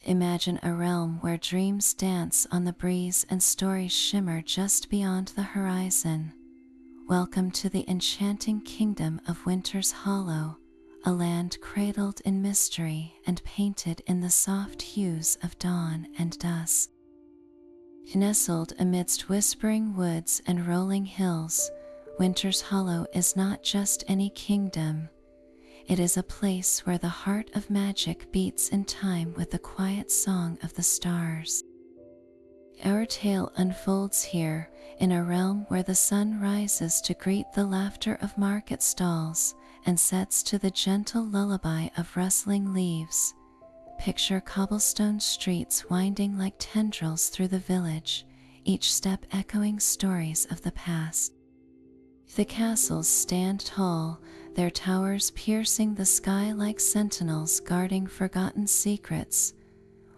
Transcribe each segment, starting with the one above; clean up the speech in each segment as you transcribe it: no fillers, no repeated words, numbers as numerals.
Imagine a realm where dreams dance on the breeze and stories shimmer just beyond the horizon. Welcome to the enchanting kingdom of Wynter's Hollow, a land cradled in mystery and painted in the soft hues of dawn and dusk. Nestled amidst whispering woods and rolling hills, Wynter's Hollow is not just any kingdom. It is a place where the heart of magic beats in time with the quiet song of the stars. Our tale unfolds here, in a realm where the sun rises to greet the laughter of market stalls and sets to the gentle lullaby of rustling leaves. Picture cobblestone streets winding like tendrils through the village, each step echoing stories of the past. The castles stand tall, their towers piercing the sky like sentinels guarding forgotten secrets.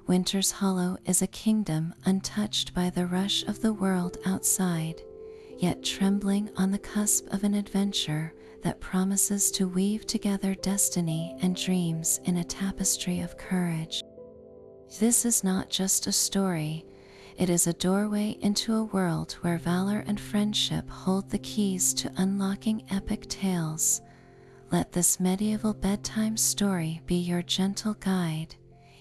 Wynter's Hollow is a kingdom untouched by the rush of the world outside, yet trembling on the cusp of an adventure that promises to weave together destiny and dreams in a tapestry of courage. This is not just a story, it is a doorway into a world where valor and friendship hold the keys to unlocking epic tales. Let this medieval bedtime story be your gentle guide,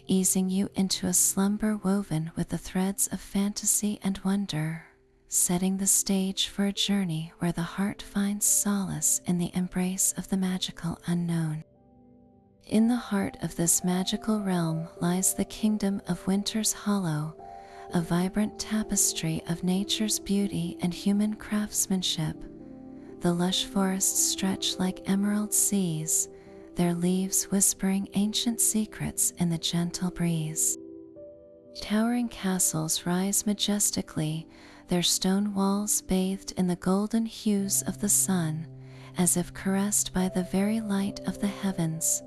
easing you into a slumber woven with the threads of fantasy and wonder, setting the stage for a journey where the heart finds solace in the embrace of the magical unknown. In the heart of this magical realm lies the kingdom of Wynter's Hollow, a vibrant tapestry of nature's beauty and human craftsmanship. The lush forests stretch like emerald seas, their leaves whispering ancient secrets in the gentle breeze. Towering castles rise majestically, their stone walls bathed in the golden hues of the sun, as if caressed by the very light of the heavens.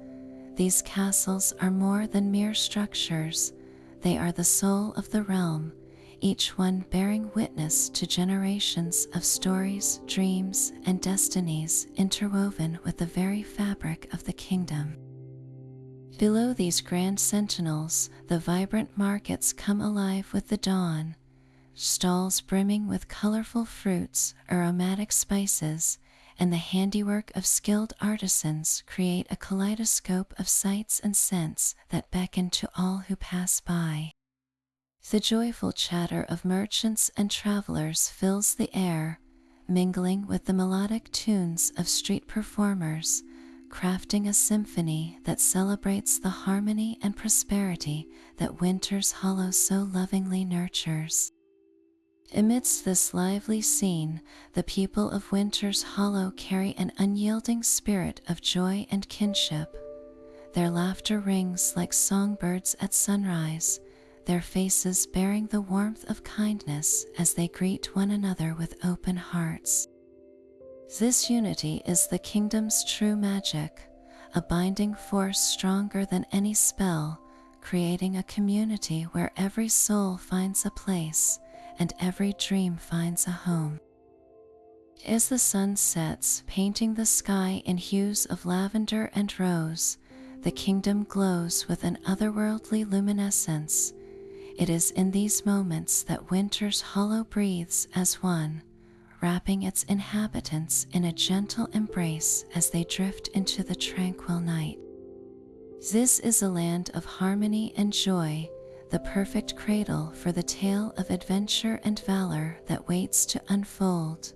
These castles are more than mere structures, they are the soul of the realm, each one bearing witness to generations of stories, dreams, and destinies interwoven with the very fabric of the kingdom. Below these grand sentinels, the vibrant markets come alive with the dawn, stalls brimming with colorful fruits, aromatic spices, and the handiwork of skilled artisans create a kaleidoscope of sights and scents that beckon to all who pass by. The joyful chatter of merchants and travelers fills the air, mingling with the melodic tunes of street performers, crafting a symphony that celebrates the harmony and prosperity that Wynter's Hollow so lovingly nurtures. Amidst this lively scene, the people of Wynter's Hollow carry an unyielding spirit of joy and kinship. Their laughter rings like songbirds at sunrise, their faces bearing the warmth of kindness as they greet one another with open hearts. This unity is the kingdom's true magic, a binding force stronger than any spell, creating a community where every soul finds a place and every dream finds a home. As the sun sets, painting the sky in hues of lavender and rose, the kingdom glows with an otherworldly luminescence. It is in these moments that Wynter's Hollow breathes as one, wrapping its inhabitants in a gentle embrace as they drift into the tranquil night. This is a land of harmony and joy, the perfect cradle for the tale of adventure and valor that waits to unfold.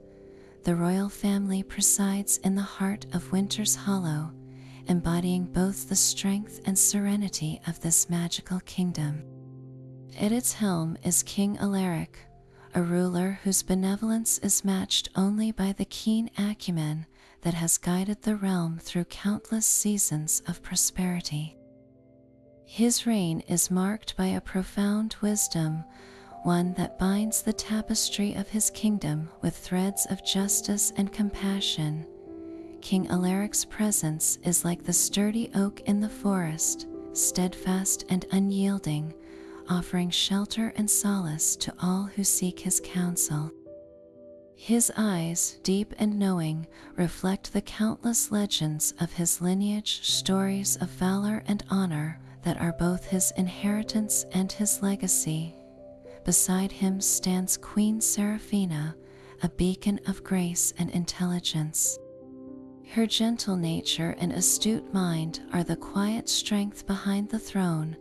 The royal family presides in the heart of Wynter's Hollow, embodying both the strength and serenity of this magical kingdom. At its helm is King Alaric, a ruler whose benevolence is matched only by the keen acumen that has guided the realm through countless seasons of prosperity. His reign is marked by a profound wisdom, one that binds the tapestry of his kingdom with threads of justice and compassion. King Alaric's presence is like the sturdy oak in the forest, steadfast and unyielding, offering shelter and solace to all who seek his counsel. His eyes, deep and knowing, reflect the countless legends of his lineage, stories of valor and honor that are both his inheritance and his legacy. Beside him stands Queen Seraphina, a beacon of grace and intelligence. Her gentle nature and astute mind are the quiet strength behind the throne,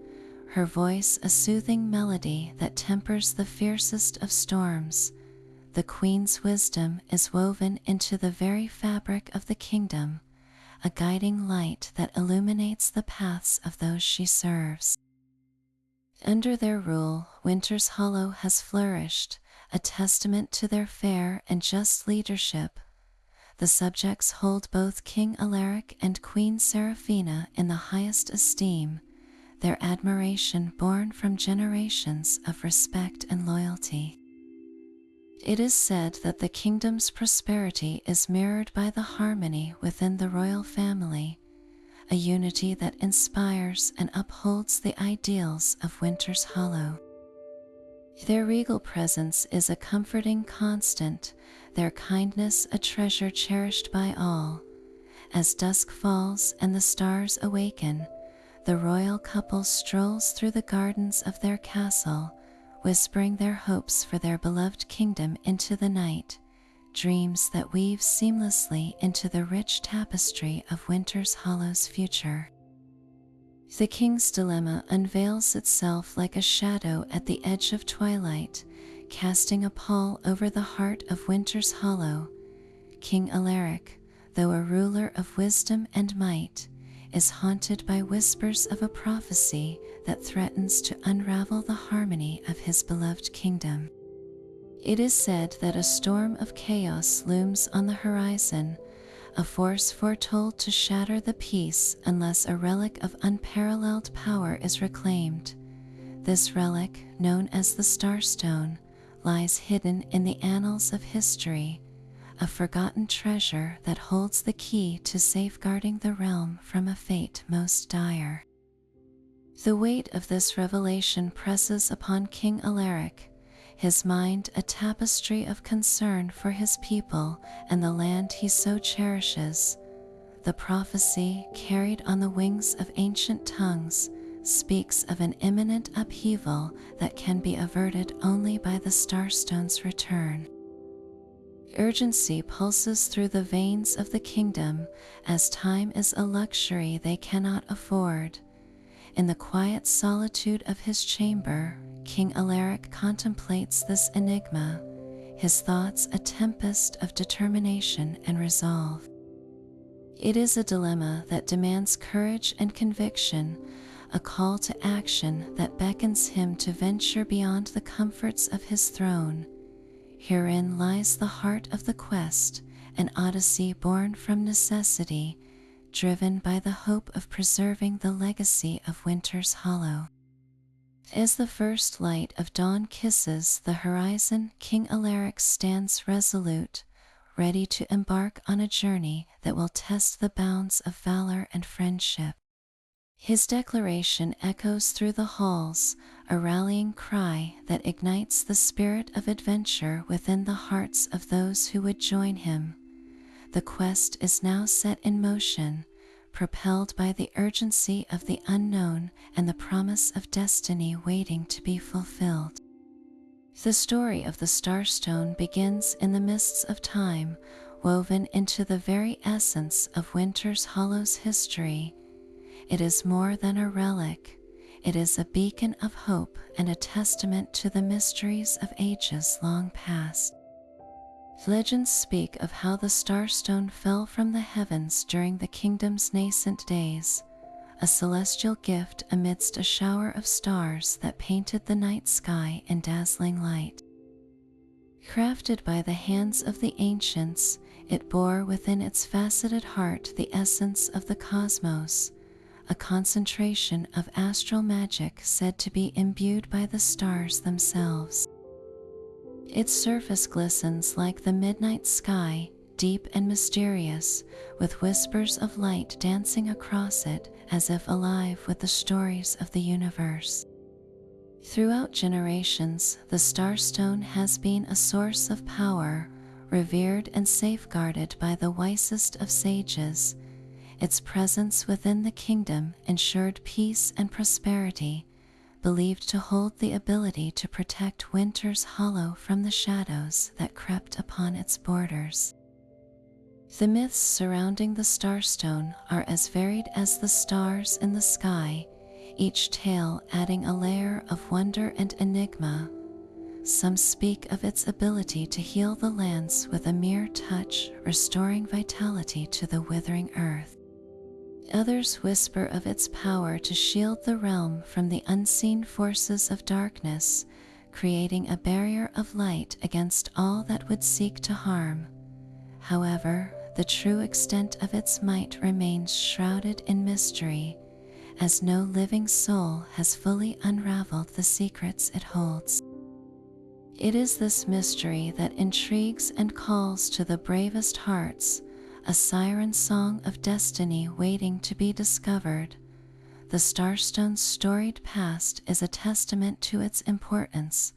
her voice a soothing melody that tempers the fiercest of storms. The Queen's wisdom is woven into the very fabric of the kingdom, a guiding light that illuminates the paths of those she serves. Under their rule, Wynter's Hollow has flourished, a testament to their fair and just leadership. The subjects hold both King Alaric and Queen Seraphina in the highest esteem, their admiration born from generations of respect and loyalty. It is said that the kingdom's prosperity is mirrored by the harmony within the royal family, a unity that inspires and upholds the ideals of Wynter's Hollow. Their regal presence is a comforting constant, their kindness a treasure cherished by all. As dusk falls and the stars awaken, the royal couple strolls through the gardens of their castle, whispering their hopes for their beloved kingdom into the night, dreams that weave seamlessly into the rich tapestry of Wynter's Hollow's future. The king's dilemma unveils itself like a shadow at the edge of twilight, casting a pall over the heart of Wynter's Hollow. King Alaric, though a ruler of wisdom and might, is haunted by whispers of a prophecy that threatens to unravel the harmony of his beloved kingdom. It is said that a storm of chaos looms on the horizon, a force foretold to shatter the peace unless a relic of unparalleled power is reclaimed. This relic, known as the Starstone, lies hidden in the annals of history, a forgotten treasure that holds the key to safeguarding the realm from a fate most dire. The weight of this revelation presses upon King Alaric, his mind a tapestry of concern for his people and the land he so cherishes. The prophecy, carried on the wings of ancient tongues, speaks of an imminent upheaval that can be averted only by the Starstone's return. Urgency pulses through the veins of the kingdom, as time is a luxury they cannot afford. In the quiet solitude of his chamber, King Alaric contemplates this enigma, his thoughts a tempest of determination and resolve. It is a dilemma that demands courage and conviction, a call to action that beckons him to venture beyond the comforts of his throne. Herein lies the heart of the quest, an odyssey born from necessity, driven by the hope of preserving the legacy of Wynter's Hollow. As the first light of dawn kisses the horizon, King Alaric stands resolute, ready to embark on a journey that will test the bounds of valor and friendship. His declaration echoes through the halls, a rallying cry that ignites the spirit of adventure within the hearts of those who would join him. The quest is now set in motion, propelled by the urgency of the unknown and the promise of destiny waiting to be fulfilled. The story of the Starstone begins in the mists of time, woven into the very essence of Wynter's Hollow's history. It is more than a relic. It is a beacon of hope and a testament to the mysteries of ages long past. Legends speak of how the Starstone fell from the heavens during the kingdom's nascent days, a celestial gift amidst a shower of stars that painted the night sky in dazzling light. Crafted by the hands of the ancients, it bore within its faceted heart the essence of the cosmos, a concentration of astral magic said to be imbued by the stars themselves. Its surface glistens like the midnight sky, deep and mysterious, with whispers of light dancing across it as if alive with the stories of the universe. Throughout generations, the Starstone has been a source of power, revered and safeguarded by the wisest of sages. its presence within the kingdom ensured peace and prosperity, believed to hold the ability to protect Wynter's Hollow from the shadows that crept upon its borders. The myths surrounding the Starstone are as varied as the stars in the sky, each tale adding a layer of wonder and enigma. Some speak of its ability to heal the lands with a mere touch, restoring vitality to the withering earth. Others whisper of its power to shield the realm from the unseen forces of darkness, creating a barrier of light against all that would seek to harm. However, the true extent of its might remains shrouded in mystery, as no living soul has fully unraveled the secrets it holds. It is this mystery that intrigues and calls to the bravest hearts, a siren song of destiny waiting to be discovered. The Starstone's storied past is a testament to its importance,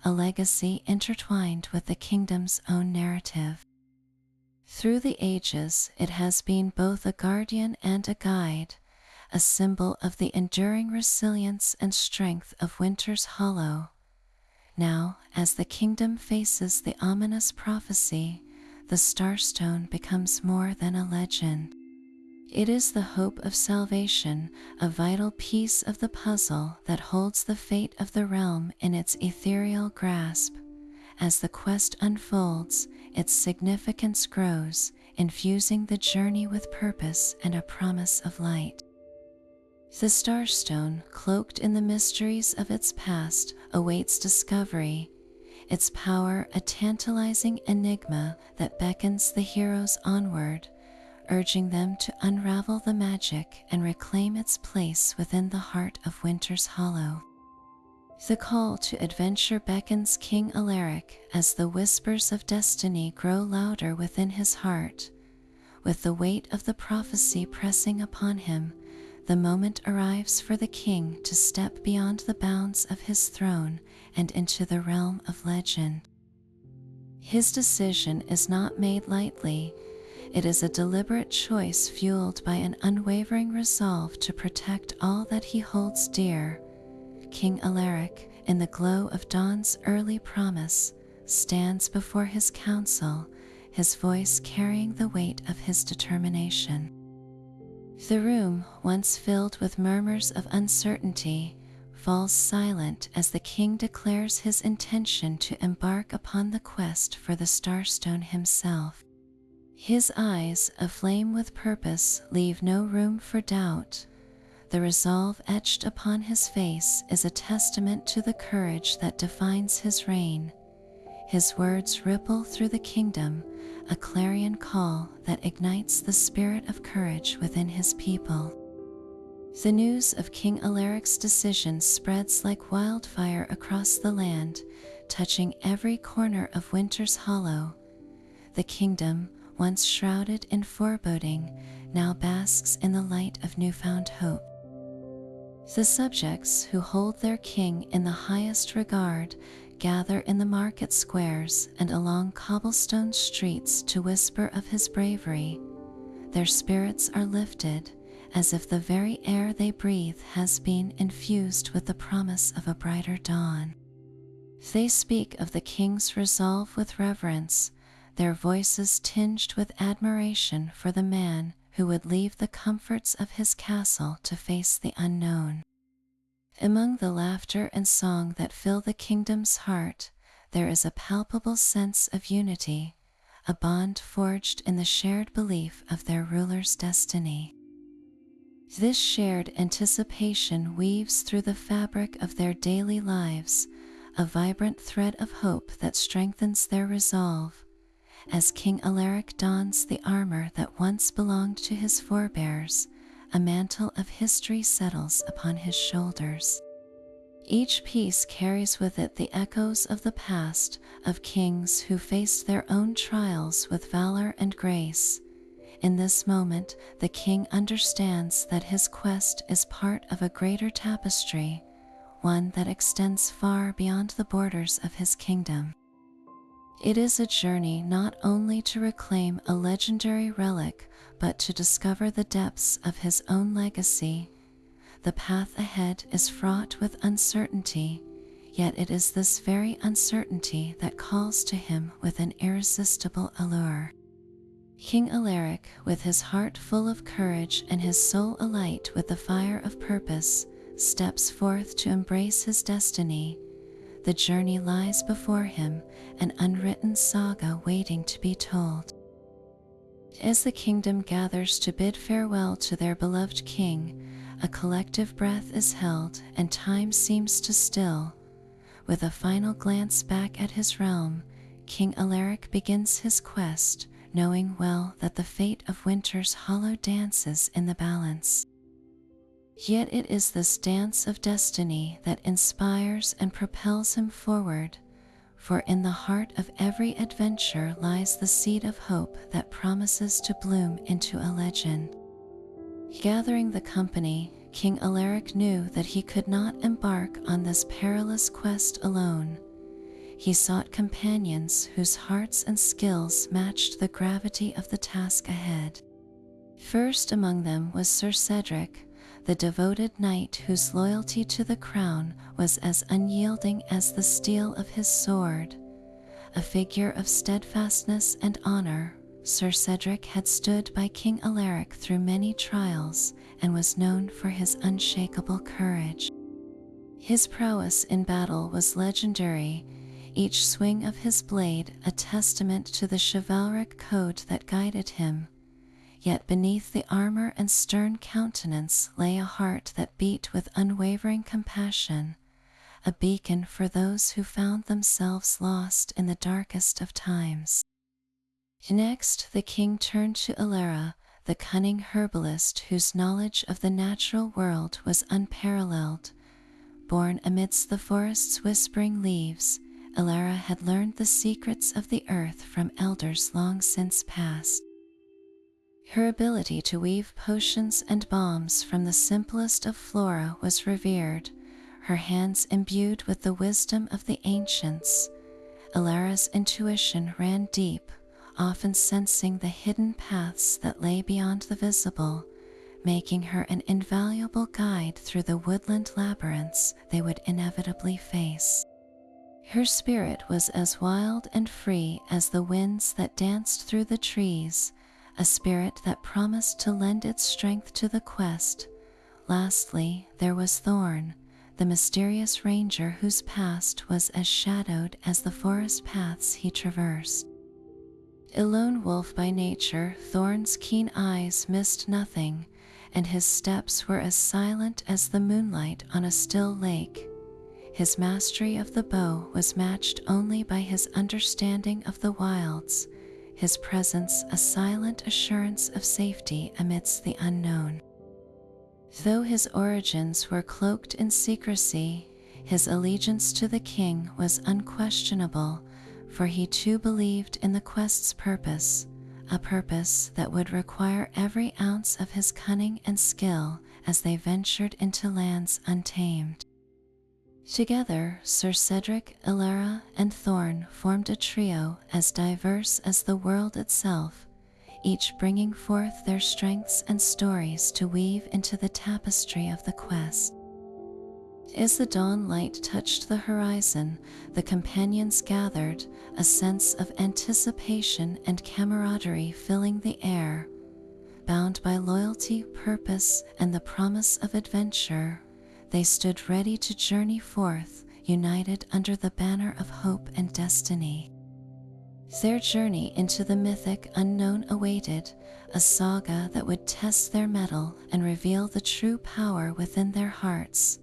a legacy intertwined with the kingdom's own narrative. Through the ages, it has been both a guardian and a guide, a symbol of the enduring resilience and strength of Wynter's Hollow. Now, as the kingdom faces the ominous prophecy, the Starstone becomes more than a legend. It is the hope of salvation, a vital piece of the puzzle that holds the fate of the realm in its ethereal grasp. As the quest unfolds, its significance grows, infusing the journey with purpose and a promise of light. The Starstone, cloaked in the mysteries of its past, awaits discovery, its power a tantalizing enigma that beckons the heroes onward, urging them to unravel the magic and reclaim its place within the heart of Wynter's Hollow. The call to adventure beckons King Alaric as the whispers of destiny grow louder within his heart. With the weight of the prophecy pressing upon him, the moment arrives for the king to step beyond the bounds of his throne and into the realm of legend. His decision is not made lightly. It is a deliberate choice fueled by an unwavering resolve to protect all that he holds dear. King Alaric, in the glow of dawn's early promise, stands before his council, his voice carrying the weight of his determination. The room, once filled with murmurs of uncertainty, falls silent as the king declares his intention to embark upon the quest for the Starstone himself. His eyes, aflame with purpose, leave no room for doubt. The resolve etched upon his face is a testament to the courage that defines his reign. His words ripple through the kingdom, a clarion call that ignites the spirit of courage within his people. The news of King Alaric's decision spreads like wildfire across the land, touching every corner of Wynter's Hollow. The kingdom, once shrouded in foreboding, now basks in the light of newfound hope. The subjects who hold their king in the highest regard gather in the market squares and along cobblestone streets to whisper of his bravery. Their spirits are lifted, as if the very air they breathe has been infused with the promise of a brighter dawn. They speak of the king's resolve with reverence, their voices tinged with admiration for the man who would leave the comforts of his castle to face the unknown. Among the laughter and song that fill the kingdom's heart, there is a palpable sense of unity, a bond forged in the shared belief of their ruler's destiny. This shared anticipation weaves through the fabric of their daily lives, a vibrant thread of hope that strengthens their resolve. As King Alaric dons the armor that once belonged to his forebears, a mantle of history settles upon his shoulders. Each piece carries with it the echoes of the past, of kings who faced their own trials with valor and grace. In this moment, the king understands that his quest is part of a greater tapestry, one that extends far beyond the borders of his kingdom. It is a journey not only to reclaim a legendary relic, but to discover the depths of his own legacy. The path ahead is fraught with uncertainty, yet it is this very uncertainty that calls to him with an irresistible allure. King Alaric, with his heart full of courage and his soul alight with the fire of purpose, steps forth to embrace his destiny. The journey lies before him, an unwritten saga waiting to be told. As the kingdom gathers to bid farewell to their beloved king, a collective breath is held and time seems to still. With a final glance back at his realm, King Alaric begins his quest, knowing well that the fate of Wynter's hollow dances in the balance. Yet it is this dance of destiny that inspires and propels him forward, for in the heart of every adventure lies the seed of hope that promises to bloom into a legend. Gathering the company, King Alaric knew that he could not embark on this perilous quest alone. He sought companions whose hearts and skills matched the gravity of the task ahead. First among them was Sir Cedric, the devoted knight whose loyalty to the crown was as unyielding as the steel of his sword. A figure of steadfastness and honor, Sir Cedric had stood by King Alaric through many trials and was known for his unshakable courage. His prowess in battle was legendary, each swing of his blade a testament to the chivalric code that guided him. Yet beneath the armor and stern countenance lay a heart that beat with unwavering compassion, a beacon for those who found themselves lost in the darkest of times. Next, the king turned to Alara, the cunning herbalist whose knowledge of the natural world was unparalleled. Born amidst the forest's whispering leaves, Alara had learned the secrets of the earth from elders long since past. Her ability to weave potions and balms from the simplest of flora was revered, her hands imbued with the wisdom of the ancients. Alara's intuition ran deep, often sensing the hidden paths that lay beyond the visible, making her an invaluable guide through the woodland labyrinths they would inevitably face. Her spirit was as wild and free as the winds that danced through the trees, a spirit that promised to lend its strength to the quest. Lastly, there was Thorn, the mysterious ranger whose past was as shadowed as the forest paths he traversed. A lone wolf by nature, Thorn's keen eyes missed nothing, and his steps were as silent as the moonlight on a still lake. His mastery of the bow was matched only by his understanding of the wilds, his presence a silent assurance of safety amidst the unknown. Though his origins were cloaked in secrecy, his allegiance to the king was unquestionable, for he too believed in the quest's purpose, a purpose that would require every ounce of his cunning and skill as they ventured into lands untamed. Together, Sir Cedric, Alara, and Thorn formed a trio as diverse as the world itself, each bringing forth their strengths and stories to weave into the tapestry of the quest. As the dawn light touched the horizon, the companions gathered, a sense of anticipation and camaraderie filling the air. Bound by loyalty, purpose, and the promise of adventure, they stood ready to journey forth, united under the banner of hope and destiny. Their journey into the mythic unknown awaited, a saga that would test their mettle and reveal the true power within their hearts.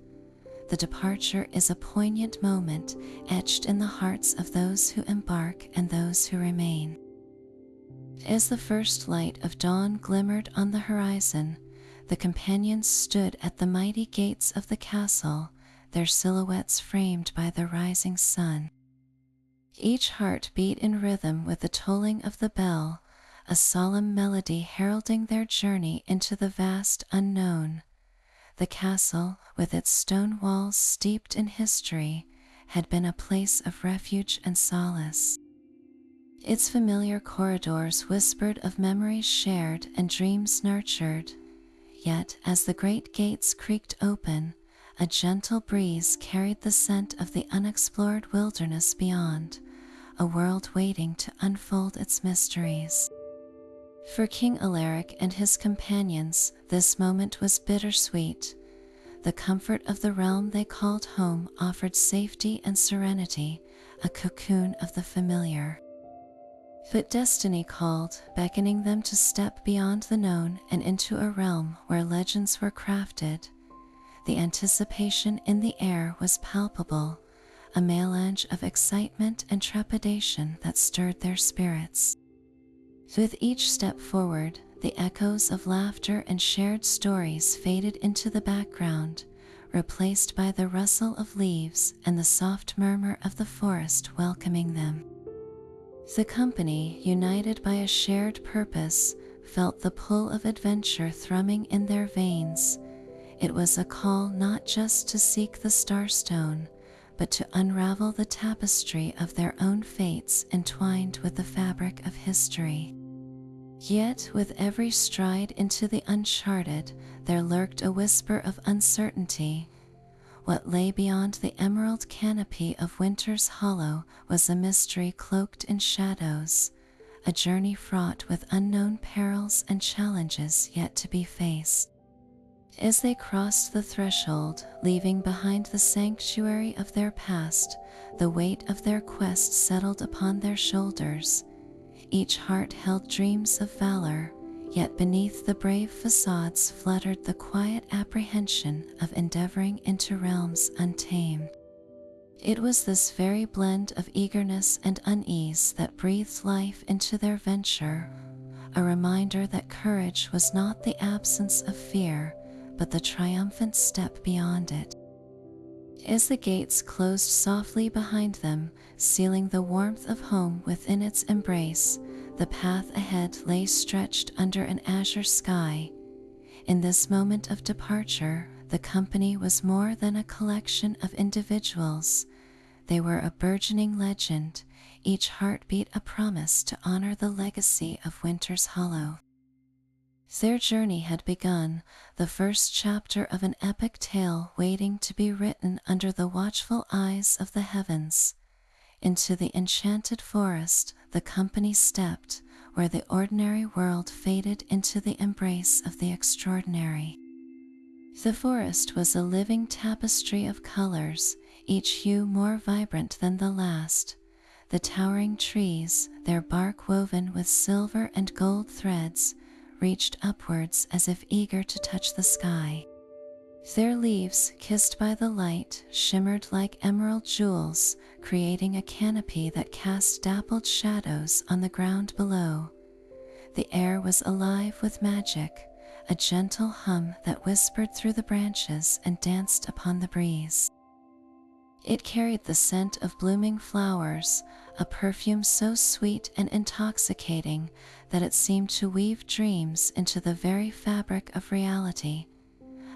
The departure is a poignant moment etched in the hearts of those who embark and those who remain. As the first light of dawn glimmered on the horizon, the companions stood at the mighty gates of the castle, their silhouettes framed by the rising sun. Each heart beat in rhythm with the tolling of the bell, a solemn melody heralding their journey into the vast unknown. The castle, with its stone walls steeped in history, had been a place of refuge and solace. Its familiar corridors whispered of memories shared and dreams nurtured. Yet, as the great gates creaked open, a gentle breeze carried the scent of the unexplored wilderness beyond, a world waiting to unfold its mysteries. For King Alaric and his companions, this moment was bittersweet. The comfort of the realm they called home offered safety and serenity, a cocoon of the familiar. But destiny called, beckoning them to step beyond the known and into a realm where legends were crafted. The anticipation in the air was palpable, a melange of excitement and trepidation that stirred their spirits. With each step forward, the echoes of laughter and shared stories faded into the background, replaced by the rustle of leaves and the soft murmur of the forest welcoming them. The company, united by a shared purpose, felt the pull of adventure thrumming in their veins. It was a call not just to seek the Starstone, but to unravel the tapestry of their own fates entwined with the fabric of history. Yet, with every stride into the uncharted, there lurked a whisper of uncertainty. What lay beyond the emerald canopy of Wynter's hollow was a mystery cloaked in shadows, a journey fraught with unknown perils and challenges yet to be faced. As they crossed the threshold, leaving behind the sanctuary of their past, the weight of their quest settled upon their shoulders. Each heart held dreams of valor, yet beneath the brave facades fluttered the quiet apprehension of endeavoring into realms untamed. It was this very blend of eagerness and unease that breathed life into their venture, a reminder that courage was not the absence of fear, but the triumphant step beyond it. As the gates closed softly behind them, sealing the warmth of home within its embrace, the path ahead lay stretched under an azure sky. In this moment of departure, the company was more than a collection of individuals. They were a burgeoning legend, each heartbeat a promise to honor the legacy of Wynter's Hollow. Their journey had begun, the first chapter of an epic tale waiting to be written under the watchful eyes of the heavens. Into the enchanted forest, the company stepped, where the ordinary world faded into the embrace of the extraordinary. The forest was a living tapestry of colors, each hue more vibrant than the last. The towering trees, their bark woven with silver and gold threads, reached upwards as if eager to touch the sky. Their leaves, kissed by the light, shimmered like emerald jewels, creating a canopy that cast dappled shadows on the ground below. The air was alive with magic, a gentle hum that whispered through the branches and danced upon the breeze. It carried the scent of blooming flowers, a perfume so sweet and intoxicating that it seemed to weave dreams into the very fabric of reality.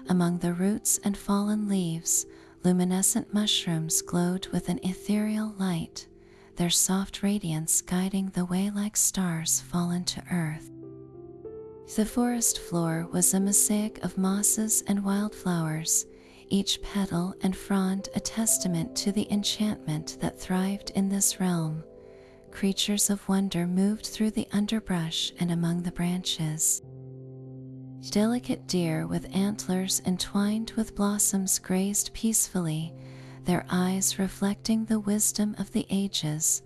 Among the roots and fallen leaves, luminescent mushrooms glowed with an ethereal light, their soft radiance guiding the way like stars fallen to earth. The forest floor was a mosaic of mosses and wildflowers, each petal and frond a testament to the enchantment that thrived in this realm. Creatures of wonder moved through the underbrush and among the branches. Delicate deer with antlers entwined with blossoms grazed peacefully, their eyes reflecting the wisdom of the ages.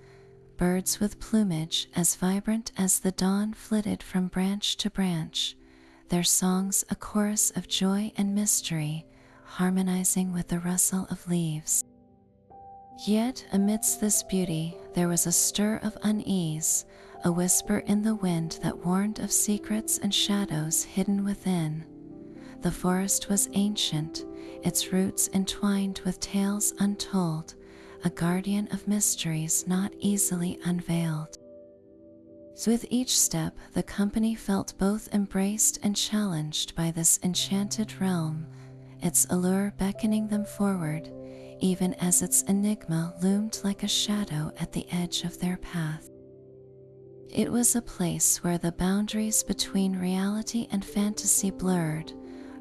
Birds with plumage as vibrant as the dawn flitted from branch to branch, their songs a chorus of joy and mystery, harmonizing with the rustle of leaves. Yet, amidst this beauty, there was a stir of unease, a whisper in the wind that warned of secrets and shadows hidden within. The forest was ancient, its roots entwined with tales untold, a guardian of mysteries not easily unveiled. With each step, the company felt both embraced and challenged by this enchanted realm, its allure beckoning them forward, even as its enigma loomed like a shadow at the edge of their path. It was a place where the boundaries between reality and fantasy blurred,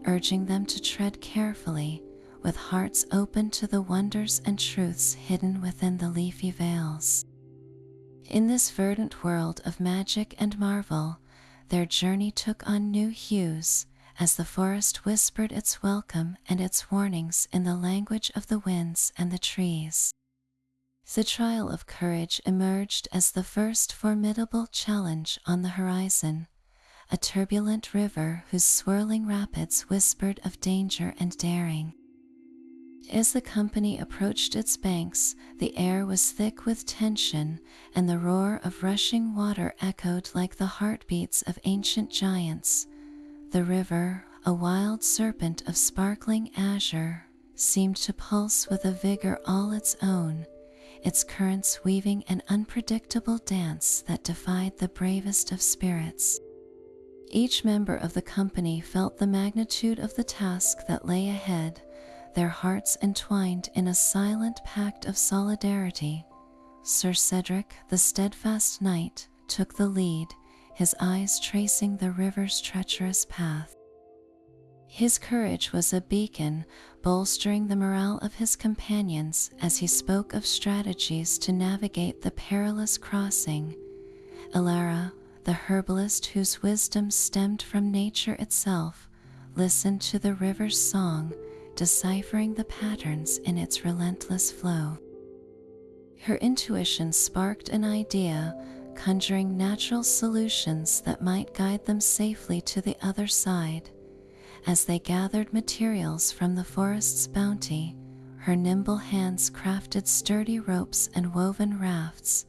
urging them to tread carefully, with hearts open to the wonders and truths hidden within the leafy veils. In this verdant world of magic and marvel, their journey took on new hues as the forest whispered its welcome and its warnings in the language of the winds and the trees. The trial of courage emerged as the first formidable challenge on the horizon, a turbulent river whose swirling rapids whispered of danger and daring. As the company approached its banks, the air was thick with tension, and the roar of rushing water echoed like the heartbeats of ancient giants. The river, a wild serpent of sparkling azure, seemed to pulse with a vigor all its own, its currents weaving an unpredictable dance that defied the bravest of spirits. Each member of the company felt the magnitude of the task that lay ahead, their hearts entwined in a silent pact of solidarity. Sir Cedric, the steadfast knight, took the lead, his eyes tracing the river's treacherous path. His courage was a beacon, bolstering the morale of his companions as he spoke of strategies to navigate the perilous crossing. Alara, the herbalist whose wisdom stemmed from nature itself, listened to the river's song, deciphering the patterns in its relentless flow. Her intuition sparked an idea, conjuring natural solutions that might guide them safely to the other side. As they gathered materials from the forest's bounty, her nimble hands crafted sturdy ropes and woven rafts,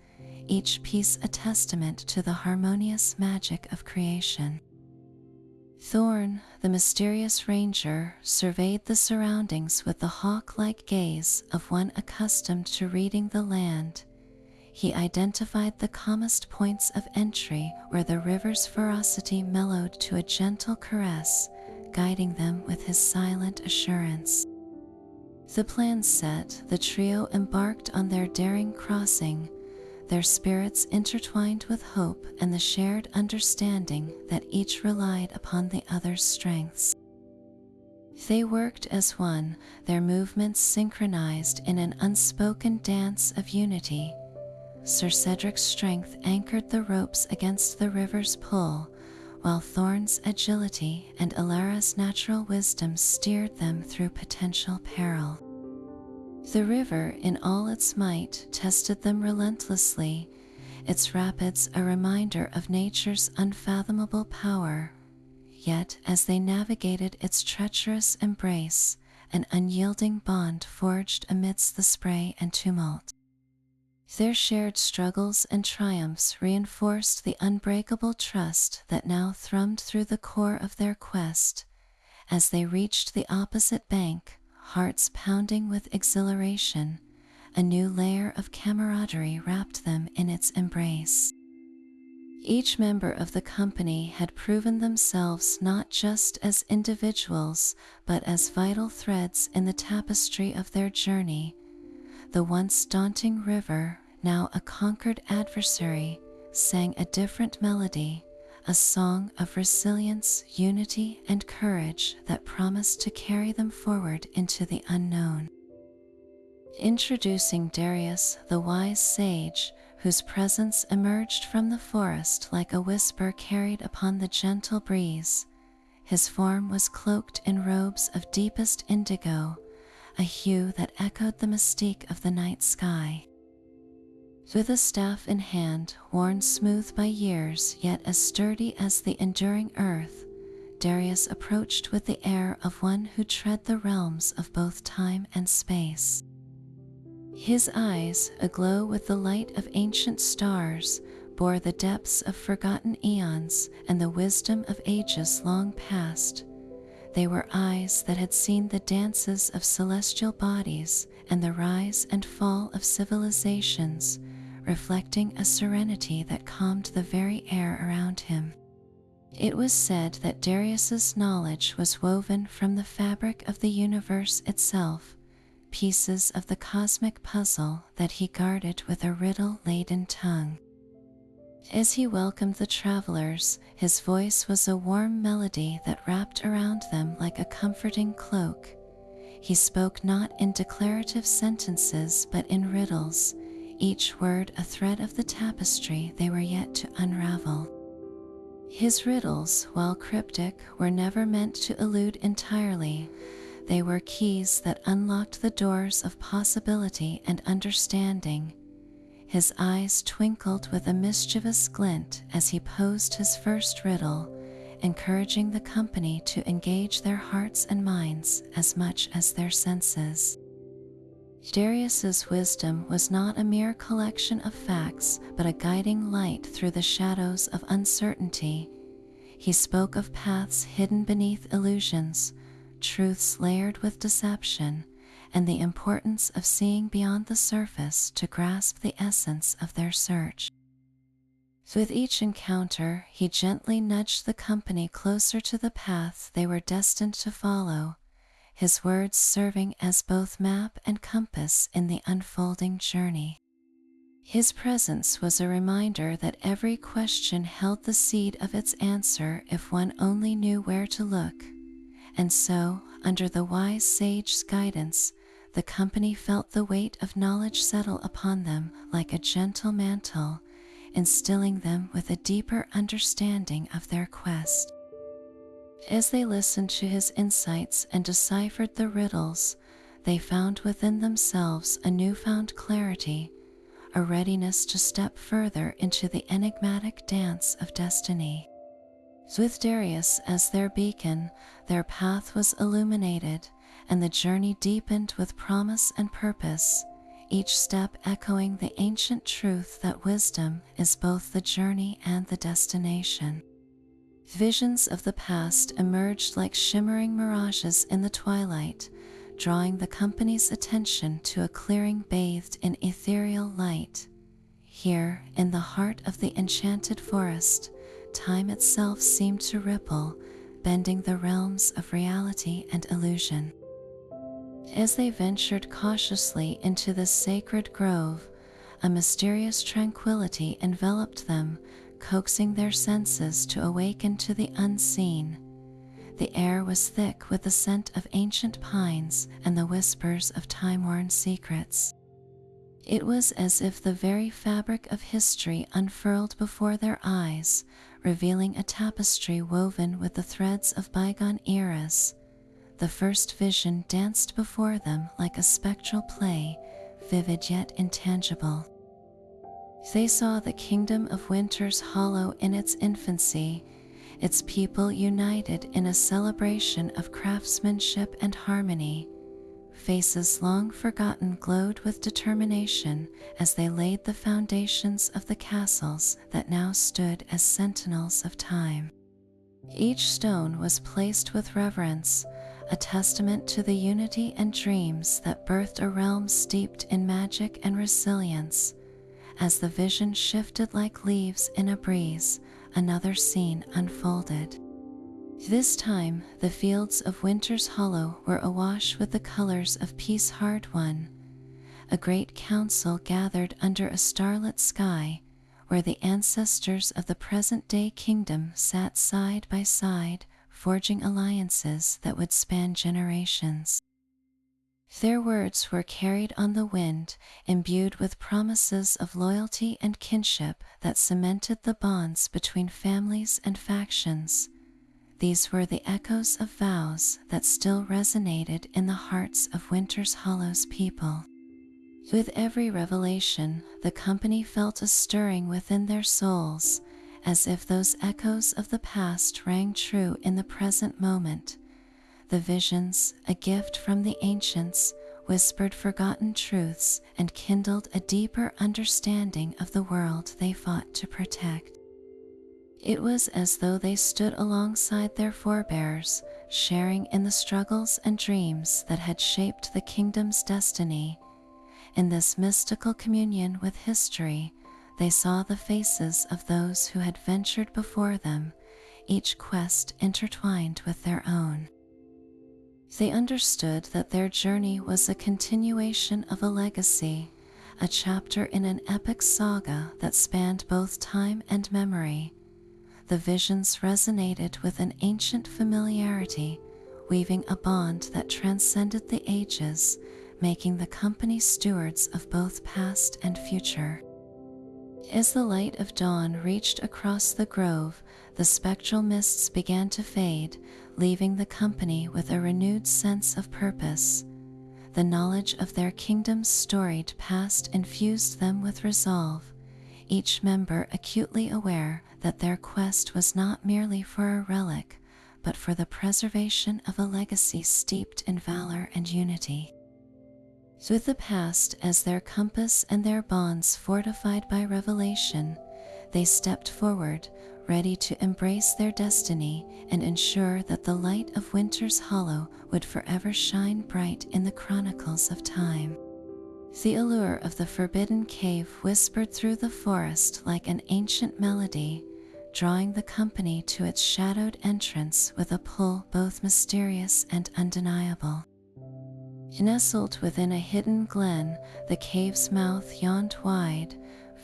each piece a testament to the harmonious magic of creation. Thorn, the mysterious ranger, surveyed the surroundings with the hawk-like gaze of one accustomed to reading the land. He identified the calmest points of entry where the river's ferocity mellowed to a gentle caress, guiding them with his silent assurance. The plan set, the trio embarked on their daring crossing, their spirits intertwined with hope and the shared understanding that each relied upon the other's strengths. They worked as one, their movements synchronized in an unspoken dance of unity. Sir Cedric's strength anchored the ropes against the river's pull, while Thorn's agility and Alara's natural wisdom steered them through potential peril. The river, in all its might, tested them relentlessly, its rapids a reminder of nature's unfathomable power. Yet, as they navigated its treacherous embrace, an unyielding bond forged amidst the spray and tumult. Their shared struggles and triumphs reinforced the unbreakable trust that now thrummed through the core of their quest. As they reached the opposite bank, hearts pounding with exhilaration, a new layer of camaraderie wrapped them in its embrace. Each member of the company had proven themselves not just as individuals, but as vital threads in the tapestry of their journey. The once daunting river, now a conquered adversary, sang a different melody, a song of resilience, unity, and courage that promised to carry them forward into the unknown. Introducing Darius, the wise sage, whose presence emerged from the forest like a whisper carried upon the gentle breeze. His form was cloaked in robes of deepest indigo, a hue that echoed the mystique of the night sky. With a staff in hand, worn smooth by years, yet as sturdy as the enduring earth, Darius approached with the air of one who tread the realms of both time and space. His eyes, aglow with the light of ancient stars, bore the depths of forgotten eons and the wisdom of ages long past. They were eyes that had seen the dances of celestial bodies and the rise and fall of civilizations, reflecting a serenity that calmed the very air around him. It was said that Darius's knowledge was woven from the fabric of the universe itself, pieces of the cosmic puzzle that he guarded with a riddle-laden tongue. As he welcomed the travelers, his voice was a warm melody that wrapped around them like a comforting cloak. He spoke not in declarative sentences but in riddles, each word a thread of the tapestry they were yet to unravel. His riddles, while cryptic, were never meant to elude entirely. They were keys that unlocked the doors of possibility and understanding. His eyes twinkled with a mischievous glint as he posed his first riddle, encouraging the company to engage their hearts and minds as much as their senses. Darius's wisdom was not a mere collection of facts, but a guiding light through the shadows of uncertainty. He spoke of paths hidden beneath illusions, truths layered with deception, and the importance of seeing beyond the surface to grasp the essence of their search. With each encounter, he gently nudged the company closer to the path they were destined to follow, his words serving as both map and compass in the unfolding journey. His presence was a reminder that every question held the seed of its answer if one only knew where to look. And so, under the wise sage's guidance, the company felt the weight of knowledge settle upon them like a gentle mantle, instilling them with a deeper understanding of their quest. As they listened to his insights and deciphered the riddles, they found within themselves a newfound clarity, a readiness to step further into the enigmatic dance of destiny. With Darius as their beacon, their path was illuminated, and the journey deepened with promise and purpose, each step echoing the ancient truth that wisdom is both the journey and the destination. Visions of the past emerged like shimmering mirages in the twilight, drawing the company's attention to a clearing bathed in ethereal light. Here, in the heart of the enchanted forest, time itself seemed to ripple, bending the realms of reality and illusion. As they ventured cautiously into this sacred grove, a mysterious tranquility enveloped them, coaxing their senses to awaken to the unseen. The air was thick with the scent of ancient pines and the whispers of time-worn secrets. It was as if the very fabric of history unfurled before their eyes, revealing a tapestry woven with the threads of bygone eras. The first vision danced before them like a spectral play, vivid yet intangible. They saw the kingdom of Wynter's hollow in its infancy, its people united in a celebration of craftsmanship and harmony. Faces long forgotten glowed with determination as they laid the foundations of the castles that now stood as sentinels of time. Each stone was placed with reverence, a testament to the unity and dreams that birthed a realm steeped in magic and resilience. As the vision shifted like leaves in a breeze, another scene unfolded. This time, the fields of Wynter's Hollow were awash with the colors of peace hard won. A great council gathered under a starlit sky, where the ancestors of the present-day kingdom sat side by side, forging alliances that would span generations. Their words were carried on the wind, imbued with promises of loyalty and kinship that cemented the bonds between families and factions. These were the echoes of vows that still resonated in the hearts of Wynter's Hollow's people. With every revelation, the company felt a stirring within their souls, as if those echoes of the past rang true in the present moment. The visions, a gift from the ancients, whispered forgotten truths and kindled a deeper understanding of the world they fought to protect. It was as though they stood alongside their forebears, sharing in the struggles and dreams that had shaped the kingdom's destiny. In this mystical communion with history, they saw the faces of those who had ventured before them, each quest intertwined with their own. They understood that their journey was a continuation of a legacy, a chapter in an epic saga that spanned both time and memory. The visions resonated with an ancient familiarity, weaving a bond that transcended the ages, making the company stewards of both past and future. As the light of dawn reached across the grove, the spectral mists began to fade, leaving the company with a renewed sense of purpose. The knowledge of their kingdom's storied past infused them with resolve, each member acutely aware that their quest was not merely for a relic, but for the preservation of a legacy steeped in valor and unity. With the past as their compass and their bonds fortified by revelation, they stepped forward, ready to embrace their destiny and ensure that the light of Wynter's Hollow would forever shine bright in the chronicles of time. The allure of the forbidden cave whispered through the forest like an ancient melody, drawing the company to its shadowed entrance with a pull both mysterious and undeniable. Nestled within a hidden glen, the cave's mouth yawned wide,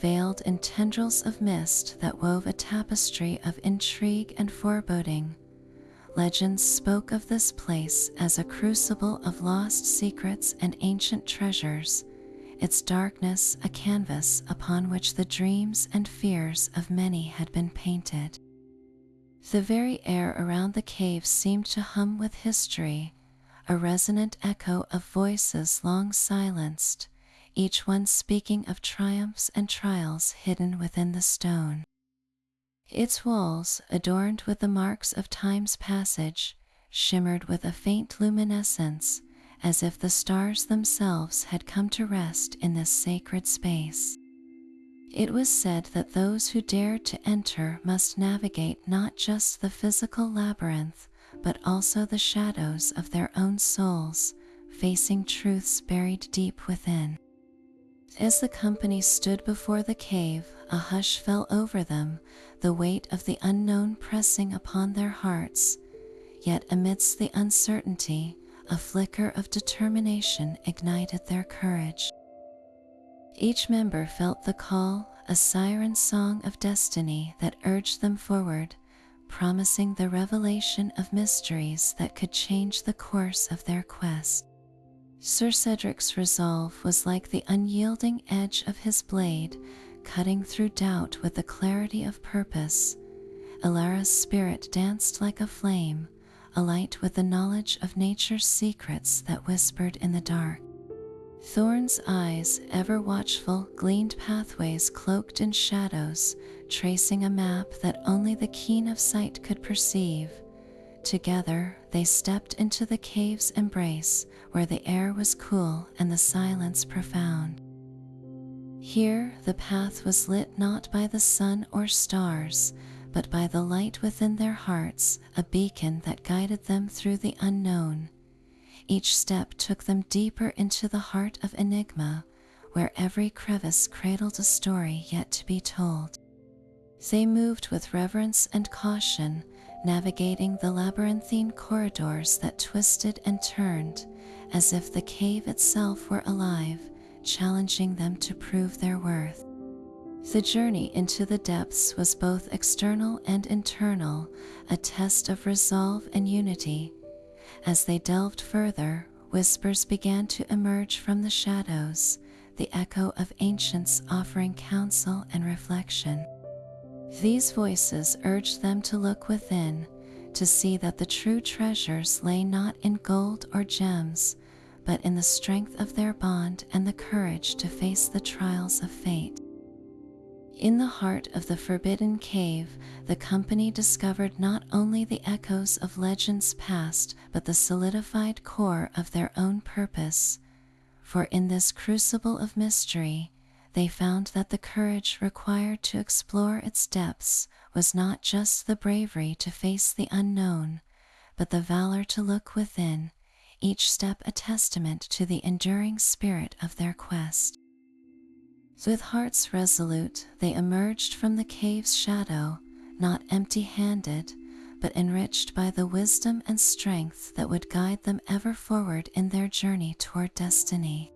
veiled in tendrils of mist that wove a tapestry of intrigue and foreboding. Legends spoke of this place as a crucible of lost secrets and ancient treasures, its darkness a canvas upon which the dreams and fears of many had been painted. The very air around the cave seemed to hum with history, a resonant echo of voices long silenced, each one speaking of triumphs and trials hidden within the stone. Its walls, adorned with the marks of time's passage, shimmered with a faint luminescence, as if the stars themselves had come to rest in this sacred space. It was said that those who dared to enter must navigate not just the physical labyrinth, but also the shadows of their own souls, facing truths buried deep within. As the company stood before the cave, a hush fell over them, the weight of the unknown pressing upon their hearts. Yet amidst the uncertainty, a flicker of determination ignited their courage. Each member felt the call, a siren song of destiny that urged them forward, promising the revelation of mysteries that could change the course of their quest. Sir Cedric's resolve was like the unyielding edge of his blade, cutting through doubt with the clarity of purpose. Alara's spirit danced like a flame, alight with the knowledge of nature's secrets that whispered in the dark. Thorn's eyes, ever watchful, gleaned pathways cloaked in shadows, tracing a map that only the keen of sight could perceive. Together, they stepped into the cave's embrace, where the air was cool and the silence profound. Here, the path was lit not by the sun or stars, but by the light within their hearts, a beacon that guided them through the unknown. Each step took them deeper into the heart of enigma, where every crevice cradled a story yet to be told. They moved with reverence and caution, navigating the labyrinthine corridors that twisted and turned, as if the cave itself were alive, challenging them to prove their worth. The journey into the depths was both external and internal, a test of resolve and unity. As they delved further, whispers began to emerge from the shadows, the echo of ancients offering counsel and reflection. These voices urged them to look within, to see that the true treasures lay not in gold or gems, but in the strength of their bond and the courage to face the trials of fate. In the heart of the forbidden cave, the company discovered not only the echoes of legends past, but the solidified core of their own purpose. For in this crucible of mystery, they found that the courage required to explore its depths was not just the bravery to face the unknown, but the valor to look within, each step a testament to the enduring spirit of their quest. With hearts resolute, they emerged from the cave's shadow, not empty-handed, but enriched by the wisdom and strength that would guide them ever forward in their journey toward destiny.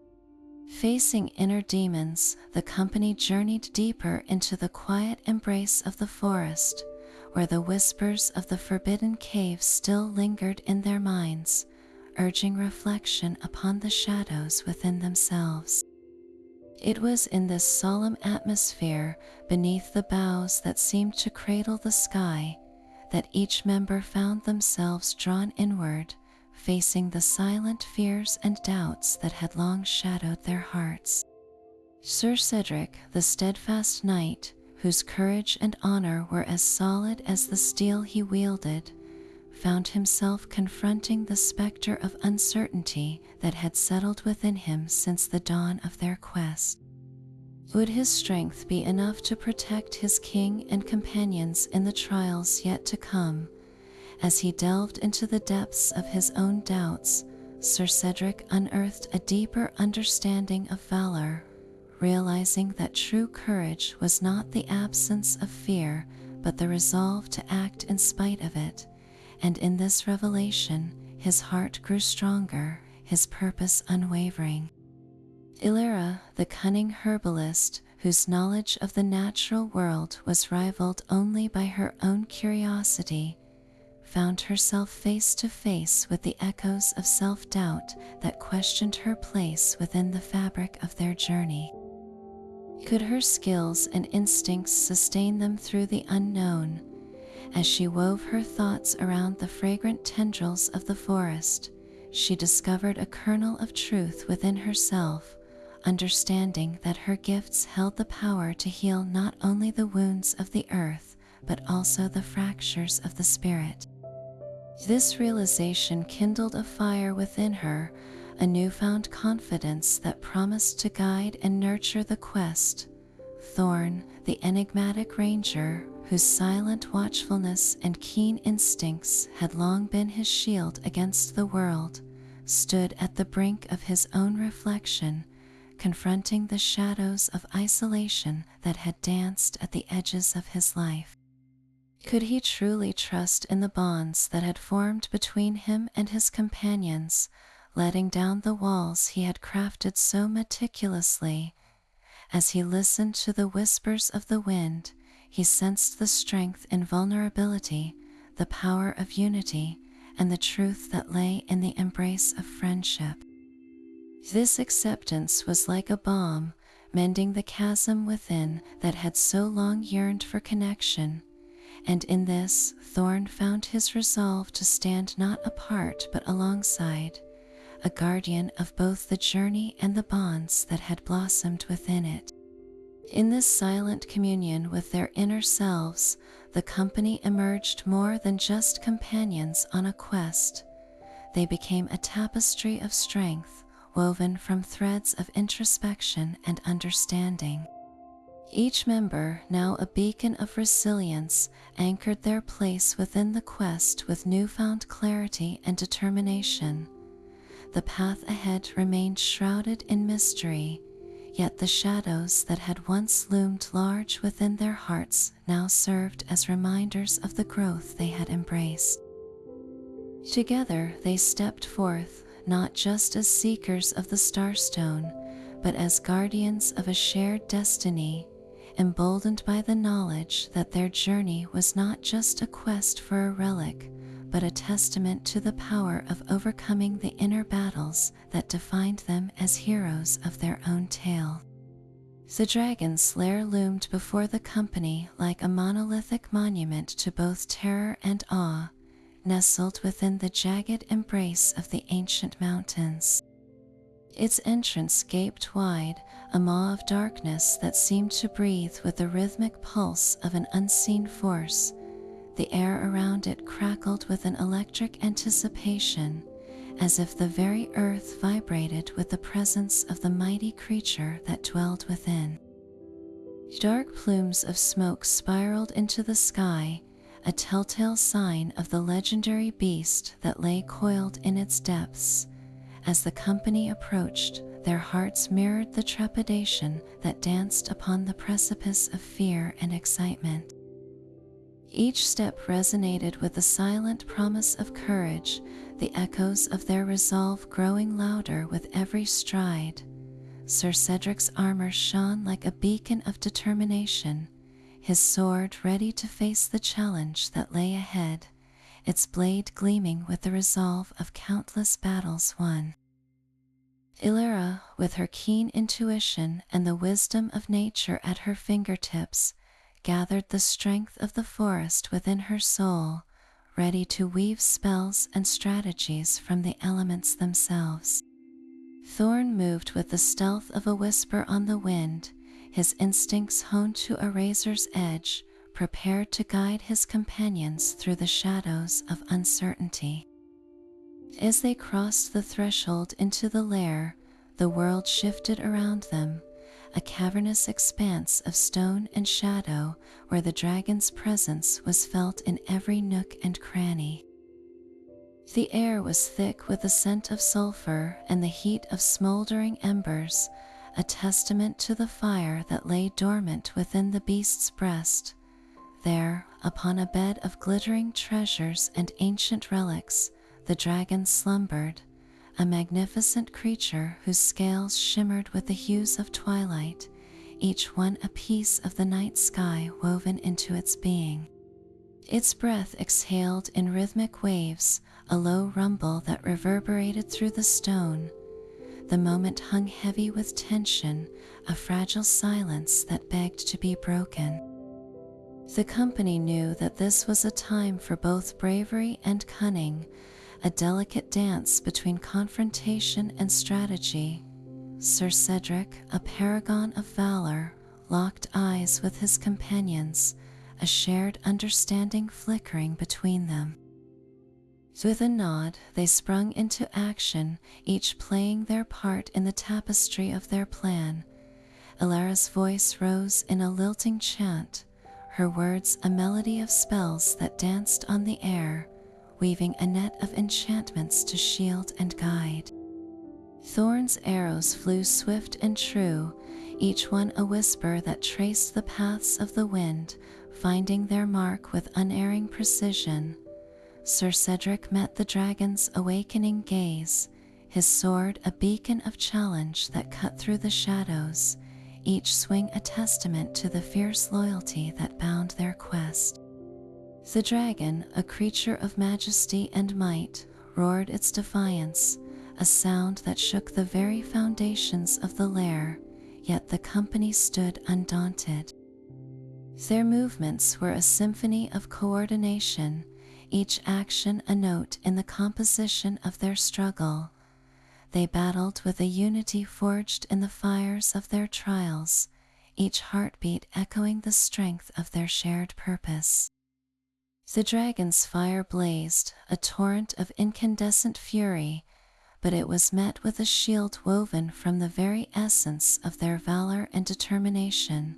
Facing inner demons, the company journeyed deeper into the quiet embrace of the forest, where the whispers of the forbidden cave still lingered in their minds, urging reflection upon the shadows within themselves. It was in this solemn atmosphere, beneath the boughs that seemed to cradle the sky, that each member found themselves drawn inward, facing the silent fears and doubts that had long shadowed their hearts. Sir Cedric, the steadfast knight, whose courage and honor were as solid as the steel he wielded, found himself confronting the specter of uncertainty that had settled within him since the dawn of their quest. Would his strength be enough to protect his king and companions in the trials yet to come? As he delved into the depths of his own doubts, Sir Cedric unearthed a deeper understanding of valor, realizing that true courage was not the absence of fear, but the resolve to act in spite of it. And in this revelation, his heart grew stronger, his purpose unwavering. Illyra, the cunning herbalist, whose knowledge of the natural world was rivaled only by her own curiosity, found herself face to face with the echoes of self-doubt that questioned her place within the fabric of their journey. Could her skills and instincts sustain them through the unknown? As she wove her thoughts around the fragrant tendrils of the forest, she discovered a kernel of truth within herself, understanding that her gifts held the power to heal not only the wounds of the earth, but also the fractures of the spirit. This realization kindled a fire within her, a newfound confidence that promised to guide and nurture the quest. Thorn, the enigmatic ranger, whose silent watchfulness and keen instincts had long been his shield against the world, stood at the brink of his own reflection, confronting the shadows of isolation that had danced at the edges of his life. Could he truly trust in the bonds that had formed between him and his companions, letting down the walls he had crafted so meticulously? As he listened to the whispers of the wind, he sensed the strength in vulnerability, the power of unity, and the truth that lay in the embrace of friendship. This acceptance was like a balm, mending the chasm within that had so long yearned for connection. And in this, Thorn found his resolve to stand not apart but alongside, a guardian of both the journey and the bonds that had blossomed within it. In this silent communion with their inner selves, the company emerged more than just companions on a quest. They became a tapestry of strength, woven from threads of introspection and understanding. Each member, now a beacon of resilience, anchored their place within the quest with newfound clarity and determination. The path ahead remained shrouded in mystery, yet the shadows that had once loomed large within their hearts now served as reminders of the growth they had embraced. Together they stepped forth, not just as seekers of the Starstone, but as guardians of a shared destiny, emboldened by the knowledge that their journey was not just a quest for a relic, but a testament to the power of overcoming the inner battles that defined them as heroes of their own tale. The dragon's lair loomed before the company like a monolithic monument to both terror and awe, nestled within the jagged embrace of the ancient mountains. Its entrance gaped wide, a maw of darkness that seemed to breathe with the rhythmic pulse of an unseen force. The air around it crackled with an electric anticipation, as if the very earth vibrated with the presence of the mighty creature that dwelled within. Dark plumes of smoke spiraled into the sky, a telltale sign of the legendary beast that lay coiled in its depths. As the company approached, their hearts mirrored the trepidation that danced upon the precipice of fear and excitement. Each step resonated with the silent promise of courage, the echoes of their resolve growing louder with every stride. Sir Cedric's armor shone like a beacon of determination, his sword ready to face the challenge that lay ahead, its blade gleaming with the resolve of countless battles won. Illyra, with her keen intuition and the wisdom of nature at her fingertips, gathered the strength of the forest within her soul, ready to weave spells and strategies from the elements themselves. Thorn moved with the stealth of a whisper on the wind, his instincts honed to a razor's edge, prepared to guide his companions through the shadows of uncertainty. As they crossed the threshold into the lair, the world shifted around them, a cavernous expanse of stone and shadow where the dragon's presence was felt in every nook and cranny. The air was thick with the scent of sulfur and the heat of smoldering embers, a testament to the fire that lay dormant within the beast's breast. There, upon a bed of glittering treasures and ancient relics, the dragon slumbered, a magnificent creature whose scales shimmered with the hues of twilight, each one a piece of the night sky woven into its being. Its breath exhaled in rhythmic waves, a low rumble that reverberated through the stone. The moment hung heavy with tension, a fragile silence that begged to be broken. The company knew that this was a time for both bravery and cunning, a delicate dance between confrontation and strategy. Sir Cedric, a paragon of valor, locked eyes with his companions, a shared understanding flickering between them. With a nod, they sprung into action, each playing their part in the tapestry of their plan. Illyra's voice rose in a lilting chant, her words a melody of spells that danced on the air, weaving a net of enchantments to shield and guide. Thorn's arrows flew swift and true, each one a whisper that traced the paths of the wind, finding their mark with unerring precision. Sir Cedric met the dragon's awakening gaze, his sword a beacon of challenge that cut through the shadows, each swing a testament to the fierce loyalty that bound their quest. The dragon, a creature of majesty and might, roared its defiance, a sound that shook the very foundations of the lair, yet the company stood undaunted. Their movements were a symphony of coordination, each action a note in the composition of their struggle. They battled with a unity forged in the fires of their trials, each heartbeat echoing the strength of their shared purpose. The dragon's fire blazed, a torrent of incandescent fury, but it was met with a shield woven from the very essence of their valor and determination.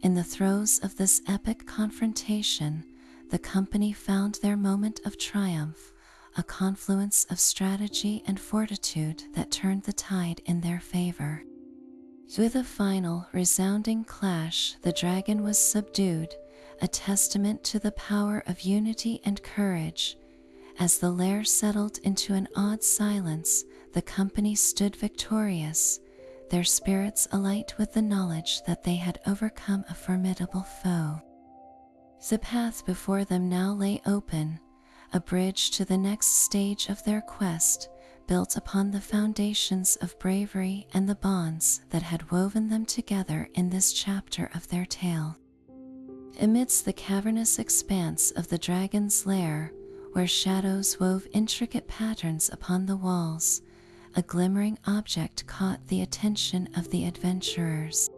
In the throes of this epic confrontation, the company found their moment of triumph, a confluence of strategy and fortitude that turned the tide in their favor. With a final, resounding clash, the dragon was subdued, a testament to the power of unity and courage. As the lair settled into an awed silence, the company stood victorious, their spirits alight with the knowledge that they had overcome a formidable foe. The path before them now lay open, a bridge to the next stage of their quest, built upon the foundations of bravery and the bonds that had woven them together in this chapter of their tale. Amidst the cavernous expanse of the dragon's lair, where shadows wove intricate patterns upon the walls, a glimmering object caught the attention of the adventurers.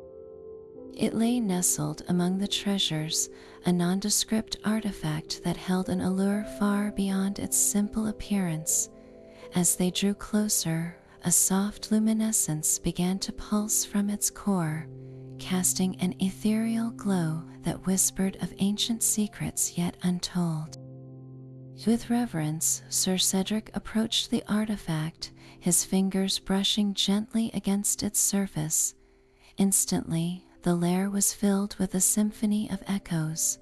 It lay nestled among the treasures, a nondescript artifact that held an allure far beyond its simple appearance. As they drew closer, a soft luminescence began to pulse from its core, casting an ethereal glow that whispered of ancient secrets yet untold. With reverence, Sir Cedric approached the artifact, his fingers brushing gently against its surface. Instantly, the lair was filled with a symphony of echoes,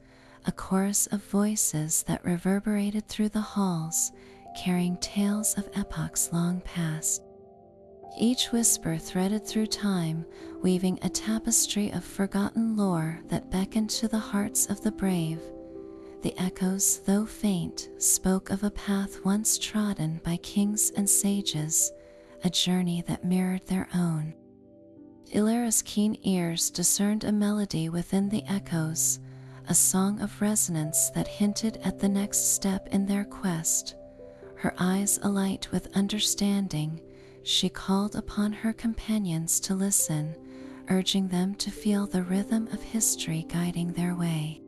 a chorus of voices that reverberated through the halls, carrying tales of epochs long past. Each whisper threaded through time, weaving a tapestry of forgotten lore that beckoned to the hearts of the brave. The echoes, though faint, spoke of a path once trodden by kings and sages, a journey that mirrored their own. Ilara's keen ears discerned a melody within the echoes, a song of resonance that hinted at the next step in their quest. Her eyes alight with understanding, she called upon her companions to listen, urging them to feel the rhythm of history guiding their way.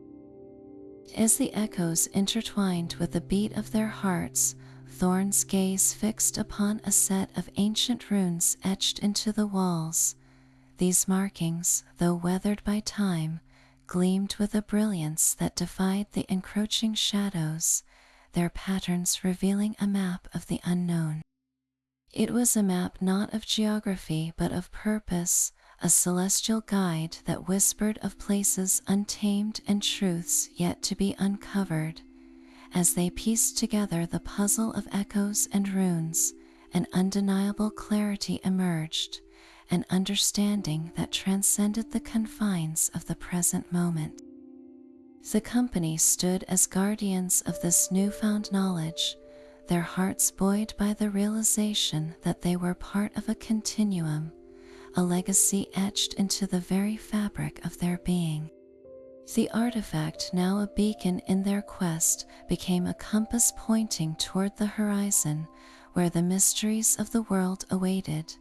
As the echoes intertwined with the beat of their hearts, Thorn's gaze fixed upon a set of ancient runes etched into the walls. These markings, though weathered by time, gleamed with a brilliance that defied the encroaching shadows, their patterns revealing a map of the unknown. It was a map not of geography but of purpose, a celestial guide that whispered of places untamed and truths yet to be uncovered. As they pieced together the puzzle of echoes and runes, an undeniable clarity emerged, an understanding that transcended the confines of the present moment. The company stood as guardians of this newfound knowledge, their hearts buoyed by the realization that they were part of a continuum, a legacy etched into the very fabric of their being. The artifact, now a beacon in their quest, became a compass pointing toward the horizon, where the mysteries of the world awaited.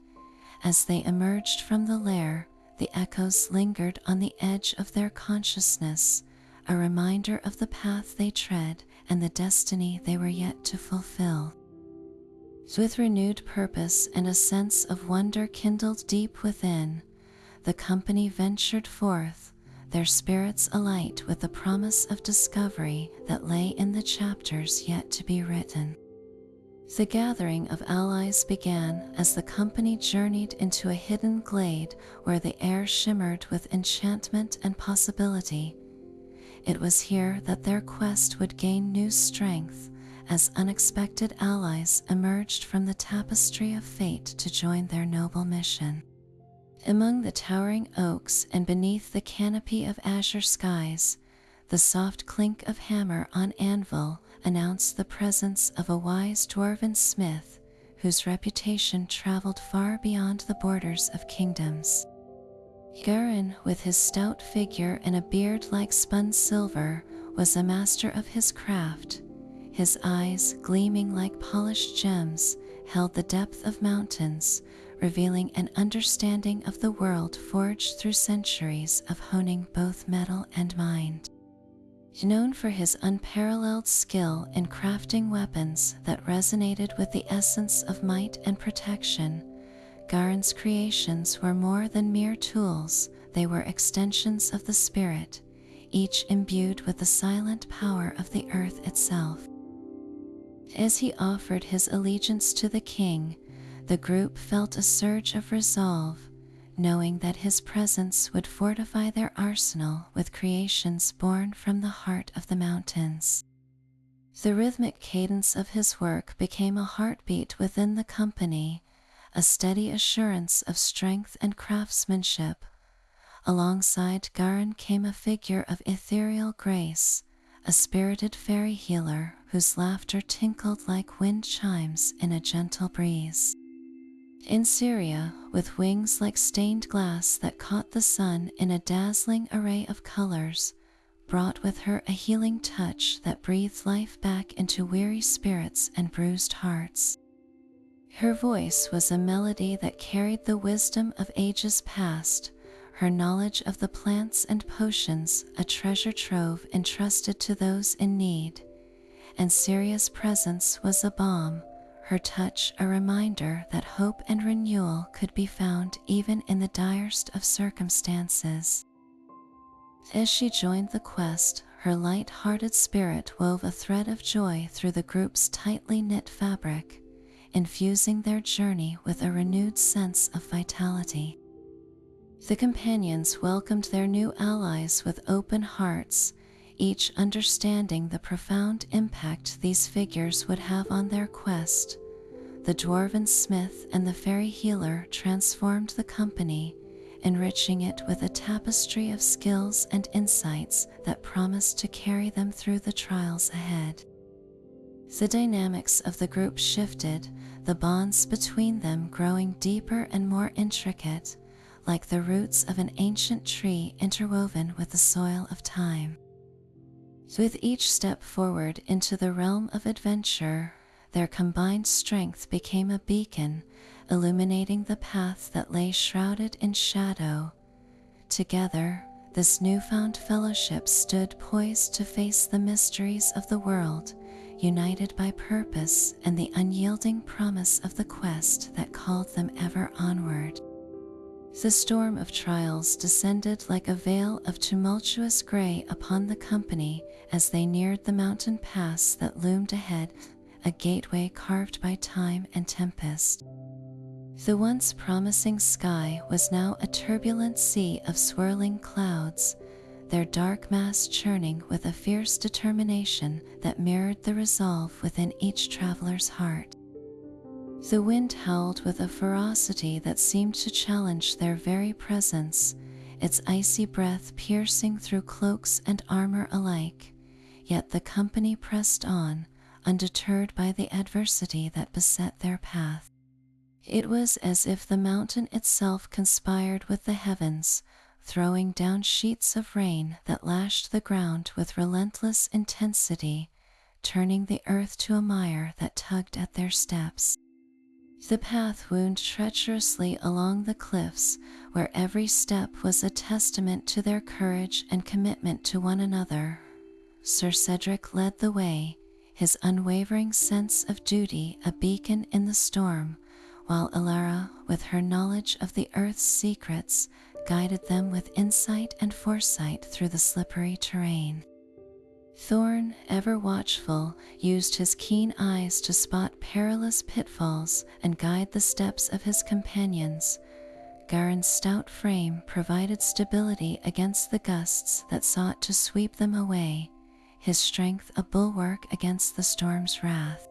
As they emerged from the lair, the echoes lingered on the edge of their consciousness, a reminder of the path they tread and the destiny they were yet to fulfill. With renewed purpose and a sense of wonder kindled deep within, the company ventured forth, their spirits alight with the promise of discovery that lay in the chapters yet to be written. The gathering of allies began as the company journeyed into a hidden glade where the air shimmered with enchantment and possibility. It was here that their quest would gain new strength, as unexpected allies emerged from the tapestry of fate to join their noble mission. Among the towering oaks and beneath the canopy of azure skies, the soft clink of hammer on anvil announced the presence of a wise dwarven smith whose reputation traveled far beyond the borders of kingdoms. Garin, with his stout figure and a beard like spun silver, was a master of his craft. His eyes, gleaming like polished gems, held the depth of mountains, revealing an understanding of the world forged through centuries of honing both metal and mind. Known for his unparalleled skill in crafting weapons that resonated with the essence of might and protection, Garin's creations were more than mere tools, they were extensions of the spirit, each imbued with the silent power of the earth itself. As he offered his allegiance to the king, the group felt a surge of resolve, knowing that his presence would fortify their arsenal with creations born from the heart of the mountains. The rhythmic cadence of his work became a heartbeat within the company, a steady assurance of strength and craftsmanship. Alongside Garin came a figure of ethereal grace, a spirited fairy healer whose laughter tinkled like wind chimes in a gentle breeze. In Syria, with wings like stained glass that caught the sun in a dazzling array of colors, brought with her a healing touch that breathed life back into weary spirits and bruised hearts. Her voice was a melody that carried the wisdom of ages past, her knowledge of the plants and potions a treasure trove entrusted to those in need. And Syria's presence was a balm, her touch a reminder that hope and renewal could be found even in the direst of circumstances. As she joined the quest, her light-hearted spirit wove a thread of joy through the group's tightly knit fabric, infusing their journey with a renewed sense of vitality. The companions welcomed their new allies with open hearts, each understanding the profound impact these figures would have on their quest. the dwarven smith and the fairy healer transformed the company, enriching it with a tapestry of skills and insights that promised to carry them through the trials ahead. The dynamics of the group shifted, the bonds between them growing deeper and more intricate, like the roots of an ancient tree interwoven with the soil of time. With each step forward into the realm of adventure, their combined strength became a beacon, illuminating the path that lay shrouded in shadow. Together, this newfound fellowship stood poised to face the mysteries of the world, united by purpose and the unyielding promise of the quest that called them ever onward. The storm of trials descended like a veil of tumultuous gray upon the company as they neared the mountain pass that loomed ahead, a gateway carved by time and tempest. The once promising sky was now a turbulent sea of swirling clouds, their dark mass churning with a fierce determination that mirrored the resolve within each traveler's heart. The wind howled with a ferocity that seemed to challenge their very presence, its icy breath piercing through cloaks and armor alike, yet the company pressed on, undeterred by the adversity that beset their path. It was as if the mountain itself conspired with the heavens, throwing down sheets of rain that lashed the ground with relentless intensity, turning the earth to a mire that tugged at their steps. The path wound treacherously along the cliffs, where every step was a testament to their courage and commitment to one another. Sir Cedric led the way, his unwavering sense of duty a beacon in the storm, while Alara, with her knowledge of the earth's secrets, guided them with insight and foresight through the slippery terrain. Thorn, ever watchful, used his keen eyes to spot perilous pitfalls and guide the steps of his companions. Garen's stout frame provided stability against the gusts that sought to sweep them away, his strength a bulwark against the storm's wrath.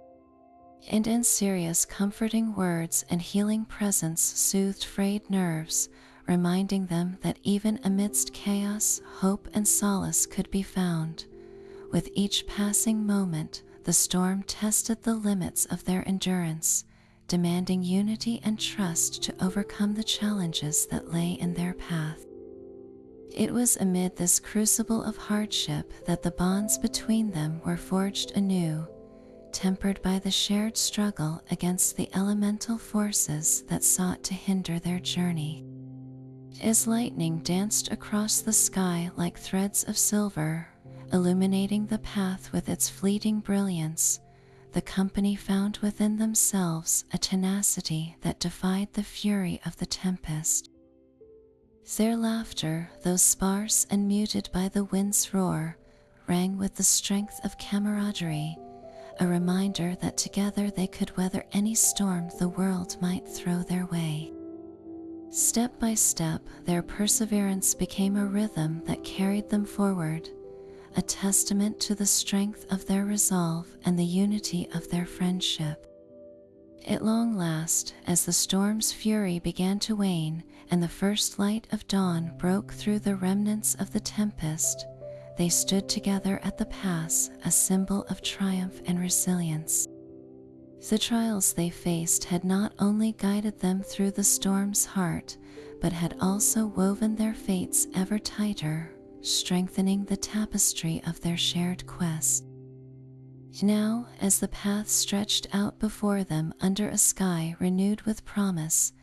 And Ansiria's comforting words and healing presence soothed frayed nerves, reminding them that even amidst chaos, hope and solace could be found. With each passing moment, the storm tested the limits of their endurance, demanding unity and trust to overcome the challenges that lay in their path. It was amid this crucible of hardship that the bonds between them were forged anew, tempered by the shared struggle against the elemental forces that sought to hinder their journey. As lightning danced across the sky like threads of silver, illuminating the path with its fleeting brilliance, the company found within themselves a tenacity that defied the fury of the tempest. Their laughter, though sparse and muted by the wind's roar, rang with the strength of camaraderie, a reminder that together they could weather any storm the world might throw their way. Step by step, their perseverance became a rhythm that carried them forward, a testament to the strength of their resolve and the unity of their friendship. At long last, as the storm's fury began to wane and the first light of dawn broke through the remnants of the tempest, they stood together at the pass, a symbol of triumph and resilience. The trials they faced had not only guided them through the storm's heart, but had also woven their fates ever tighter, strengthening the tapestry of their shared quest. Now, as the path stretched out before them under a sky renewed with promise,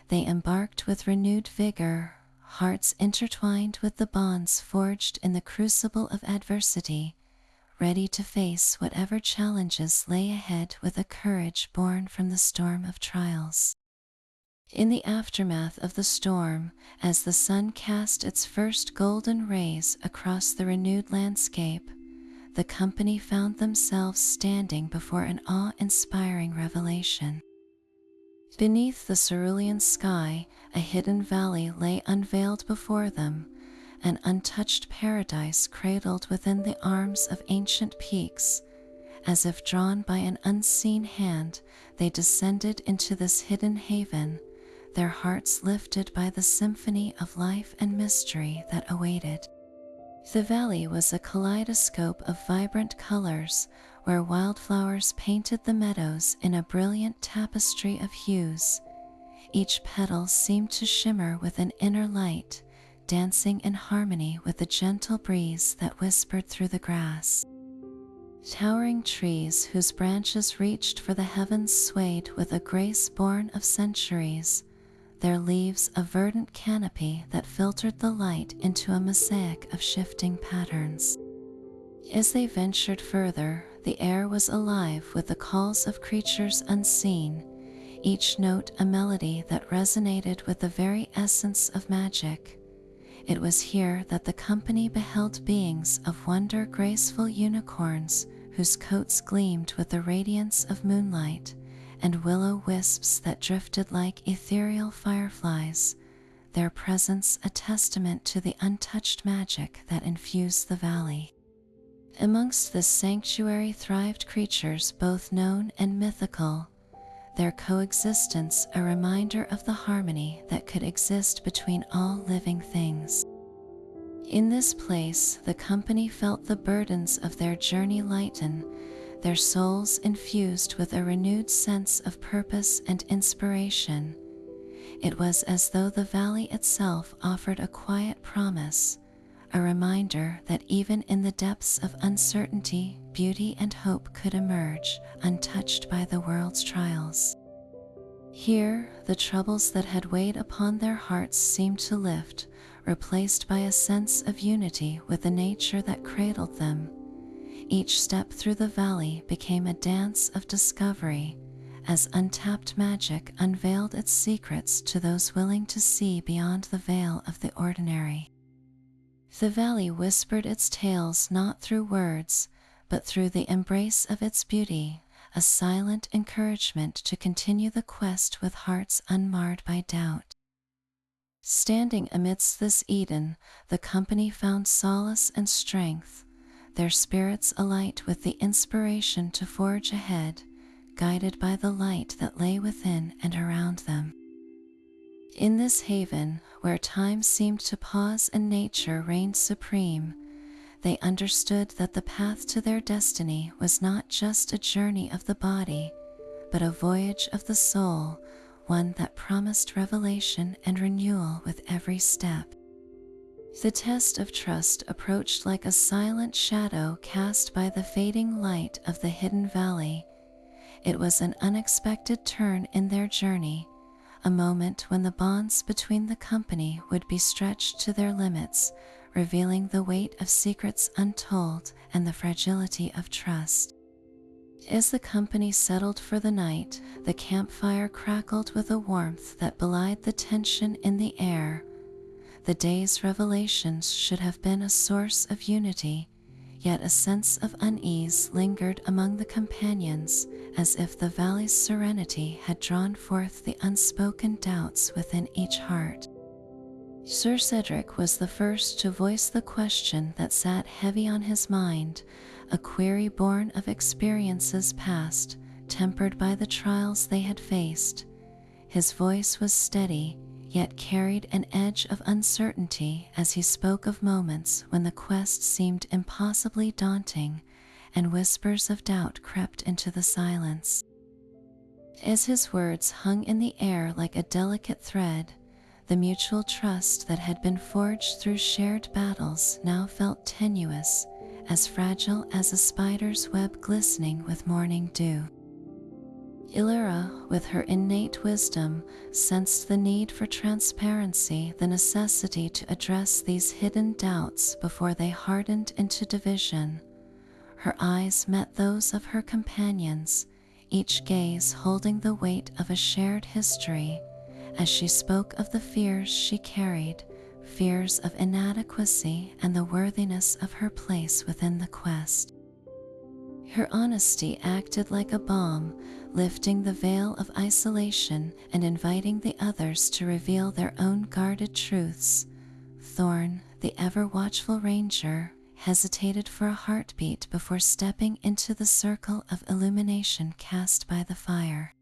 they embarked with renewed vigor, hearts intertwined with the bonds forged in the crucible of adversity, ready to face whatever challenges lay ahead with a courage born from the storm of trials. In the aftermath of the storm, as the sun cast its first golden rays across the renewed landscape, the company found themselves standing before an awe-inspiring revelation. Beneath the cerulean sky, a hidden valley lay unveiled before them, an untouched paradise cradled within the arms of ancient peaks. As if drawn by an unseen hand, they descended into this hidden haven, their hearts lifted by the symphony of life and mystery that awaited. The valley was a kaleidoscope of vibrant colors, where wildflowers painted the meadows in a brilliant tapestry of hues. Each petal seemed to shimmer with an inner light, dancing in harmony with the gentle breeze that whispered through the grass. Towering trees whose branches reached for the heavens swayed with a grace born of centuries, their leaves a verdant canopy that filtered the light into a mosaic of shifting patterns. As they ventured further, the air was alive with the calls of creatures unseen, each note a melody that resonated with the very essence of magic. It was here that the company beheld beings of wonder, graceful unicorns whose coats gleamed with the radiance of moonlight, and will-o'-wisps that drifted like ethereal fireflies, their presence a testament to the untouched magic that infused the valley. Amongst this sanctuary thrived creatures both known and mythical, their coexistence a reminder of the harmony that could exist between all living things. In this place, the company felt the burdens of their journey lighten, their souls infused with a renewed sense of purpose and inspiration. It was as though the valley itself offered a quiet promise, a reminder that even in the depths of uncertainty, beauty and hope could emerge, untouched by the world's trials. Here, the troubles that had weighed upon their hearts seemed to lift, replaced by a sense of unity with the nature that cradled them. Each step through the valley became a dance of discovery, as untapped magic unveiled its secrets to those willing to see beyond the veil of the ordinary. The valley whispered its tales not through words, but through the embrace of its beauty, a silent encouragement to continue the quest with hearts unmarred by doubt. Standing amidst this Eden, the company found solace and strength, their spirits alight with the inspiration to forge ahead, guided by the light that lay within and around them. In this haven, where time seemed to pause and nature reigned supreme, they understood that the path to their destiny was not just a journey of the body, but a voyage of the soul, one that promised revelation and renewal with every step. The test of trust approached like a silent shadow cast by the fading light of the hidden valley. It was an unexpected turn in their journey, a moment when the bonds between the company would be stretched to their limits, revealing the weight of secrets untold and the fragility of trust. As the company settled for the night, the campfire crackled with a warmth that belied the tension in the air. The day's revelations should have been a source of unity, yet a sense of unease lingered among the companions, as if the valley's serenity had drawn forth the unspoken doubts within each heart. Sir Cedric was the first to voice the question that sat heavy on his mind, a query born of experiences past, tempered by the trials they had faced. His voice was steady, yet carried an edge of uncertainty as he spoke of moments when the quest seemed impossibly daunting, and whispers of doubt crept into the silence. As his words hung in the air like a delicate thread, the mutual trust that had been forged through shared battles now felt tenuous, as fragile as a spider's web glistening with morning dew. Illyra, with her innate wisdom, sensed the need for transparency, the necessity to address these hidden doubts before they hardened into division. Her eyes met those of her companions, each gaze holding the weight of a shared history, as she spoke of the fears she carried, fears of inadequacy and the worthiness of her place within the quest. Her honesty acted like a balm, lifting the veil of isolation and inviting the others to reveal their own guarded truths. Thorn, the ever-watchful ranger, hesitated for a heartbeat before stepping into the circle of illumination cast by the fire.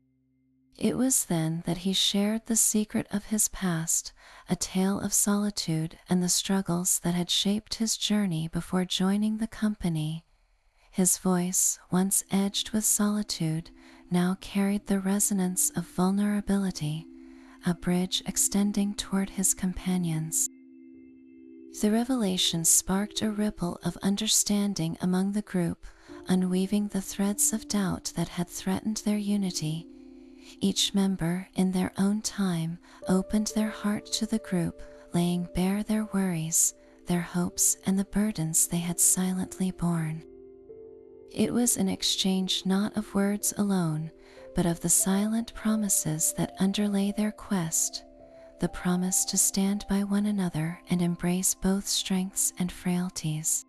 It was then that he shared the secret of his past, a tale of solitude and the struggles that had shaped his journey before joining the company. His voice, once edged with solitude, now carried the resonance of vulnerability, a bridge extending toward his companions. The revelation sparked a ripple of understanding among the group, unweaving the threads of doubt that had threatened their unity. Each member, in their own time, opened their heart to the group, laying bare their worries, their hopes, and the burdens they had silently borne. It was an exchange not of words alone, but of the silent promises that underlay their quest, the promise to stand by one another and embrace both strengths and frailties.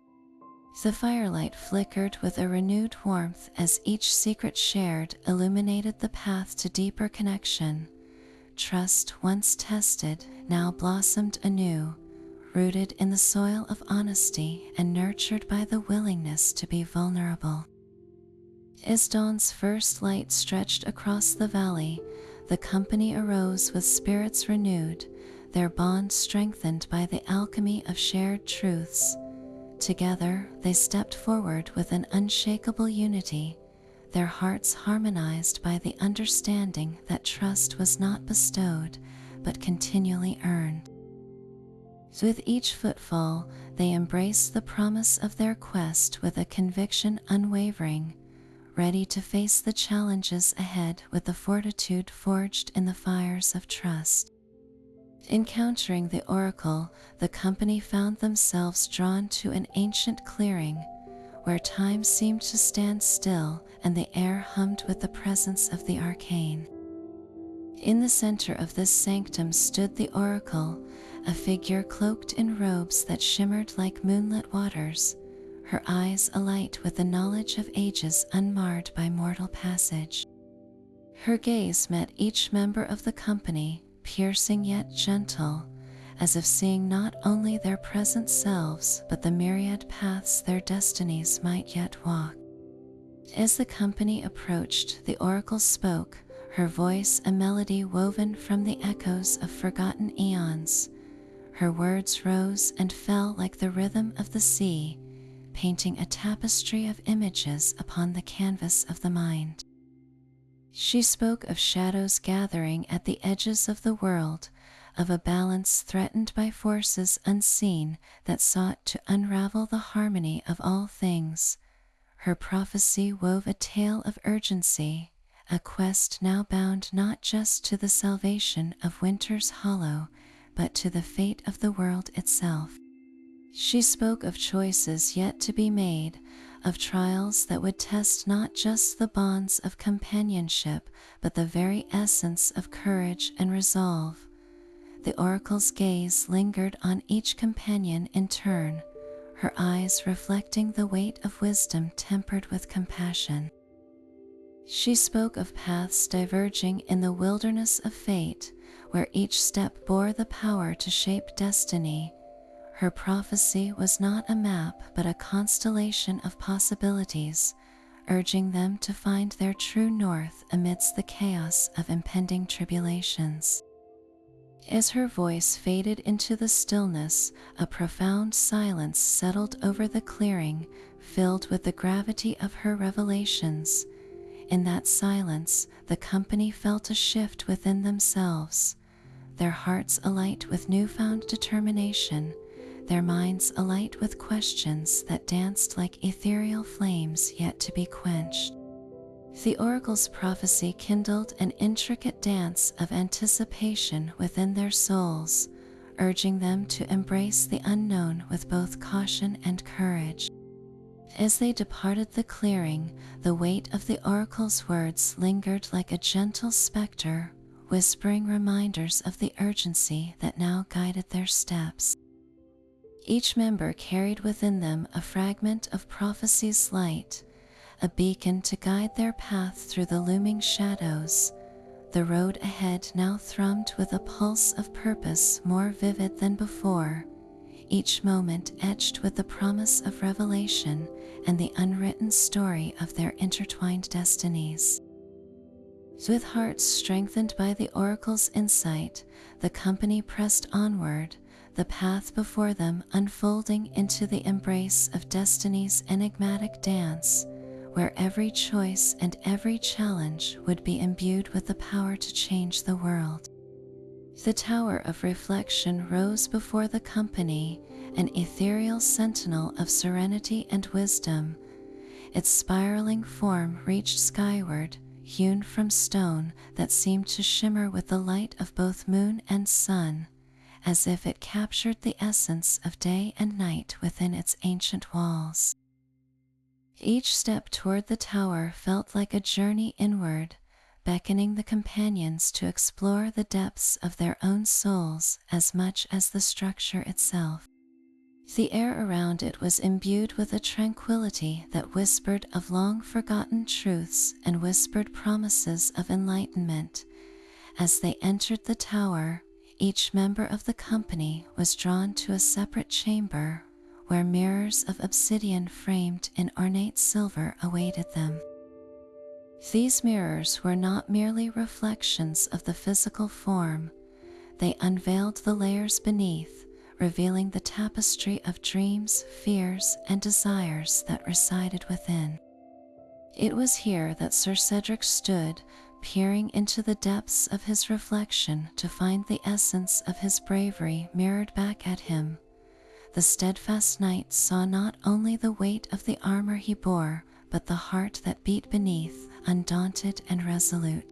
The firelight flickered with a renewed warmth as each secret shared illuminated the path to deeper connection. Trust, once tested, now blossomed anew, rooted in the soil of honesty and nurtured by the willingness to be vulnerable. As dawn's first light stretched across the valley, the company arose with spirits renewed, their bond strengthened by the alchemy of shared truths. Together, they stepped forward with an unshakable unity, their hearts harmonized by the understanding that trust was not bestowed, but continually earned. With each footfall, they embraced the promise of their quest with a conviction unwavering, ready to face the challenges ahead with the fortitude forged in the fires of trust. Encountering the oracle, the company found themselves drawn to an ancient clearing, where time seemed to stand still and the air hummed with the presence of the arcane. In the center of this sanctum stood the oracle, a figure cloaked in robes that shimmered like moonlit waters, her eyes alight with the knowledge of ages unmarred by mortal passage. Her gaze met each member of the company, piercing yet gentle, as if seeing not only their present selves but the myriad paths their destinies might yet walk. As the company approached, the oracle spoke, her voice a melody woven from the echoes of forgotten eons. Her words rose and fell like the rhythm of the sea, painting a tapestry of images upon the canvas of the mind. She spoke of shadows gathering at the edges of the world, of a balance threatened by forces unseen that sought to unravel the harmony of all things. Her prophecy wove a tale of urgency, a quest now bound not just to the salvation of Wynter's Hollow, but to the fate of the world itself. She spoke of choices yet to be made, of trials that would test not just the bonds of companionship, but the very essence of courage and resolve. The oracle's gaze lingered on each companion in turn, her eyes reflecting the weight of wisdom tempered with compassion. She spoke of paths diverging in the wilderness of fate, where each step bore the power to shape destiny. Her prophecy was not a map but a constellation of possibilities, urging them to find their true north amidst the chaos of impending tribulations. As her voice faded into the stillness, a profound silence settled over the clearing, filled with the gravity of her revelations. In that silence, the company felt a shift within themselves, their hearts alight with newfound determination, their minds alight with questions that danced like ethereal flames yet to be quenched. The oracle's prophecy kindled an intricate dance of anticipation within their souls, urging them to embrace the unknown with both caution and courage. As they departed the clearing, the weight of the oracle's words lingered like a gentle specter, whispering reminders of the urgency that now guided their steps. Each member carried within them a fragment of prophecy's light, a beacon to guide their path through the looming shadows. The road ahead now thrummed with a pulse of purpose more vivid than before, each moment etched with the promise of revelation and the unwritten story of their intertwined destinies. With hearts strengthened by the oracle's insight, the company pressed onward, the path before them unfolding into the embrace of destiny's enigmatic dance, where every choice and every challenge would be imbued with the power to change the world. The Tower of Reflection rose before the company, an ethereal sentinel of serenity and wisdom. Its spiraling form reached skyward, hewn from stone that seemed to shimmer with the light of both moon and sun, as if it captured the essence of day and night within its ancient walls. Each step toward the tower felt like a journey inward, beckoning the companions to explore the depths of their own souls as much as the structure itself. The air around it was imbued with a tranquility that whispered of long-forgotten truths and whispered promises of enlightenment. As they entered the tower, each member of the company was drawn to a separate chamber where mirrors of obsidian framed in ornate silver awaited them. These mirrors were not merely reflections of the physical form, they unveiled the layers beneath, revealing the tapestry of dreams, fears, and desires that resided within. It was here that Sir Cedric stood, peering into the depths of his reflection to find the essence of his bravery mirrored back at him. The steadfast knight saw not only the weight of the armor he bore, but the heart that beat beneath, undaunted and resolute.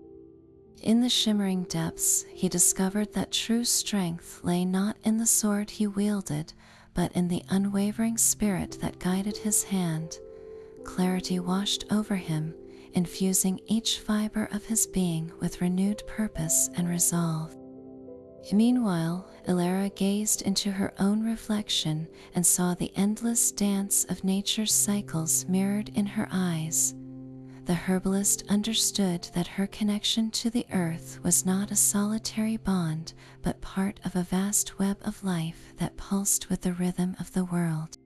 In the shimmering depths, he discovered that true strength lay not in the sword he wielded, but in the unwavering spirit that guided his hand. Clarity washed over him, infusing each fiber of his being with renewed purpose and resolve. Meanwhile, Ilara gazed into her own reflection and saw the endless dance of nature's cycles mirrored in her eyes. The herbalist understood that her connection to the earth was not a solitary bond, but part of a vast web of life that pulsed with the rhythm of the world.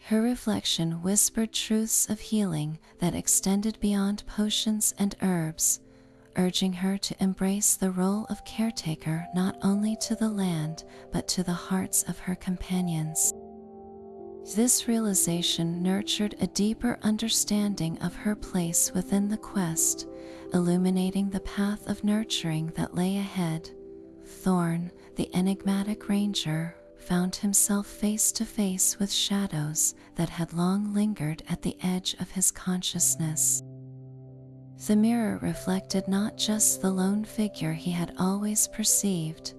Her reflection whispered truths of healing that extended beyond potions and herbs, urging her to embrace the role of caretaker not only to the land, but to the hearts of her companions. This realization nurtured a deeper understanding of her place within the quest, illuminating the path of nurturing that lay ahead. Thorn, the enigmatic ranger, found himself face to face with shadows that had long lingered at the edge of his consciousness. The mirror reflected not just the lone figure he had always perceived,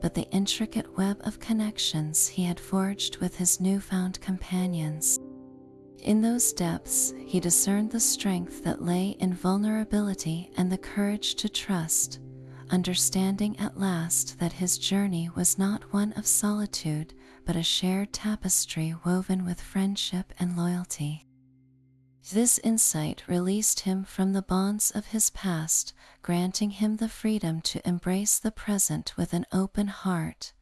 but the intricate web of connections he had forged with his newfound companions. In those depths, he discerned the strength that lay in vulnerability and the courage to trust, understanding at last that his journey was not one of solitude, but a shared tapestry woven with friendship and loyalty. This insight released him from the bonds of his past, granting him the freedom to embrace the present with an open heart.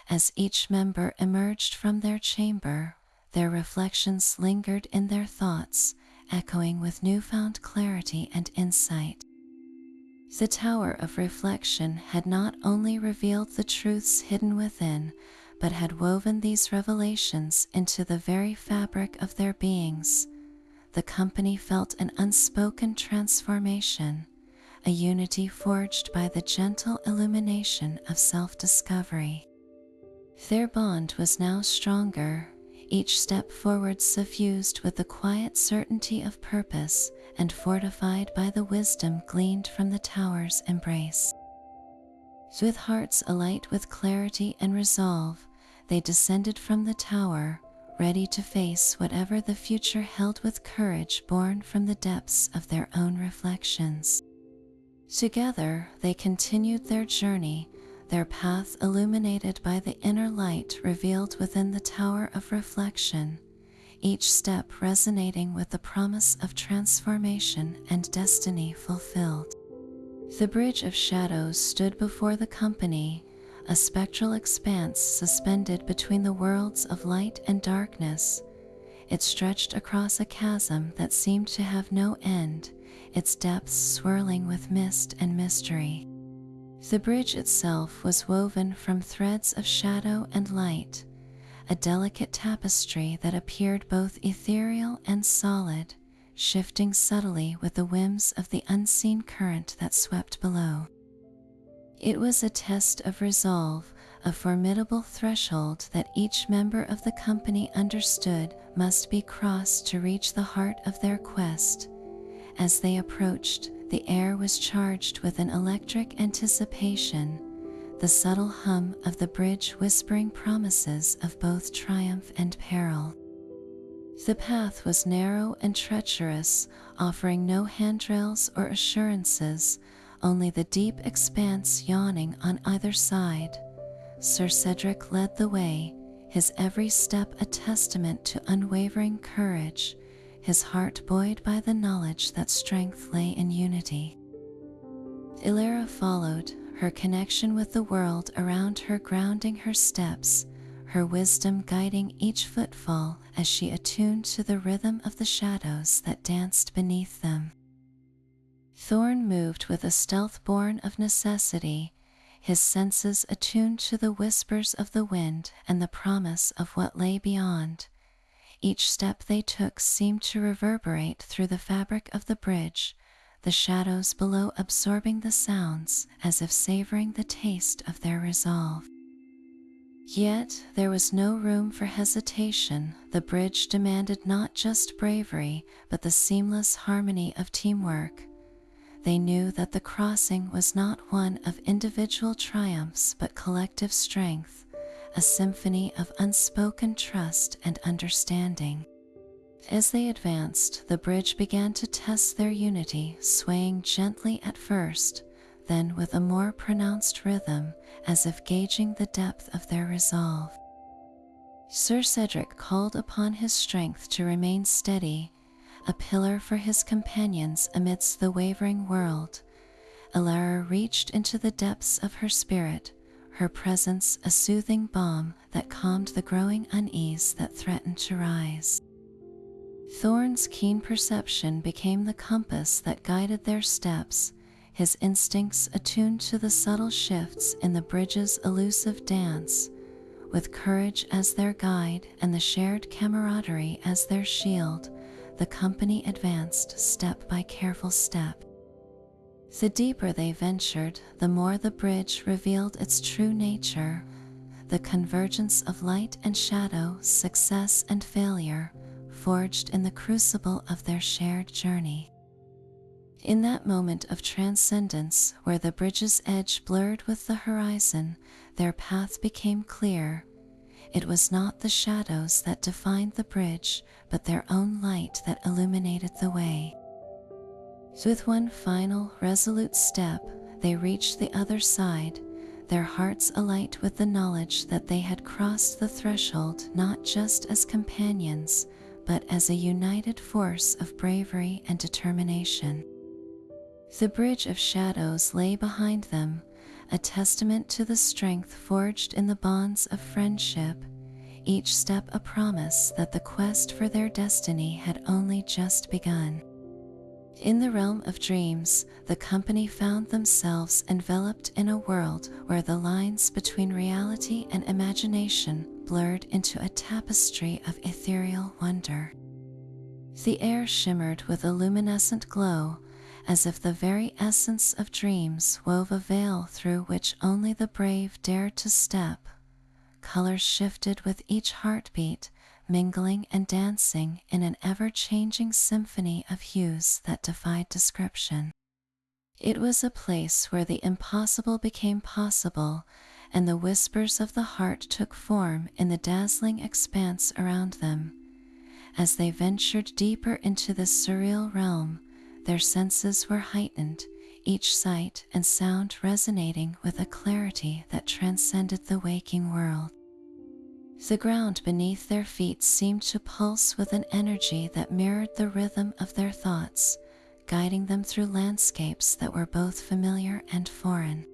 As each member emerged from their chamber, their reflections lingered in their thoughts, echoing with newfound clarity and insight. The Tower of Reflection had not only revealed the truths hidden within, but had woven these revelations into the very fabric of their beings. The company felt an unspoken transformation, a unity forged by the gentle illumination of self-discovery. Their bond was now stronger, each step forward suffused with the quiet certainty of purpose and fortified by the wisdom gleaned from the tower's embrace. With hearts alight with clarity and resolve, they descended from the tower, ready to face whatever the future held with courage born from the depths of their own reflections. Together, they continued their journey, their path illuminated by the inner light revealed within the Tower of Reflection, each step resonating with the promise of transformation and destiny fulfilled. The Bridge of Shadows stood before the company, a spectral expanse suspended between the worlds of light and darkness. It stretched across a chasm that seemed to have no end, its depths swirling with mist and mystery. The bridge itself was woven from threads of shadow and light, a delicate tapestry that appeared both ethereal and solid, shifting subtly with the whims of the unseen current that swept below. It was a test of resolve, a formidable threshold that each member of the company understood must be crossed to reach the heart of their quest. As they approached, the air was charged with an electric anticipation, the subtle hum of the bridge whispering promises of both triumph and peril. The path was narrow and treacherous, offering no handrails or assurances, only the deep expanse yawning on either side. Sir Cedric led the way, his every step a testament to unwavering courage, his heart buoyed by the knowledge that strength lay in unity. Ilara followed, her connection with the world around her grounding her steps, her wisdom guiding each footfall as she attuned to the rhythm of the shadows that danced beneath them. Thorn moved with a stealth born of necessity, his senses attuned to the whispers of the wind and the promise of what lay beyond. Each step they took seemed to reverberate through the fabric of the bridge, the shadows below absorbing the sounds as if savoring the taste of their resolve. Yet there was no room for hesitation. The bridge demanded not just bravery, but the seamless harmony of teamwork. They knew that the crossing was not one of individual triumphs but collective strength, a symphony of unspoken trust and understanding. As they advanced, the bridge began to test their unity, swaying gently at first, then with a more pronounced rhythm, as if gauging the depth of their resolve. Sir Cedric called upon his strength to remain steady, a pillar for his companions amidst the wavering world. Ilara reached into the depths of her spirit, her presence a soothing balm that calmed the growing unease that threatened to rise. Thorn's keen perception became the compass that guided their steps, his instincts attuned to the subtle shifts in the bridge's elusive dance. With courage as their guide and the shared camaraderie as their shield, the company advanced step by careful step. The deeper they ventured, the more the bridge revealed its true nature, the convergence of light and shadow, success and failure, forged in the crucible of their shared journey. In that moment of transcendence, where the bridge's edge blurred with the horizon, their path became clear. It was not the shadows that defined the bridge, but their own light that illuminated the way. With one final, resolute step, they reached the other side, their hearts alight with the knowledge that they had crossed the threshold not just as companions, but as a united force of bravery and determination. The bridge of shadows lay behind them, a testament to the strength forged in the bonds of friendship, each step a promise that the quest for their destiny had only just begun. In the realm of dreams, the company found themselves enveloped in a world where the lines between reality and imagination blurred into a tapestry of ethereal wonder. The air shimmered with a luminescent glow, as if the very essence of dreams wove a veil through which only the brave dared to step. Colors shifted with each heartbeat, mingling and dancing in an ever-changing symphony of hues that defied description. It was a place where the impossible became possible, and the whispers of the heart took form in the dazzling expanse around them. As they ventured deeper into this surreal realm, their senses were heightened, each sight and sound resonating with a clarity that transcended the waking world. The ground beneath their feet seemed to pulse with an energy that mirrored the rhythm of their thoughts, guiding them through landscapes that were both familiar and foreign.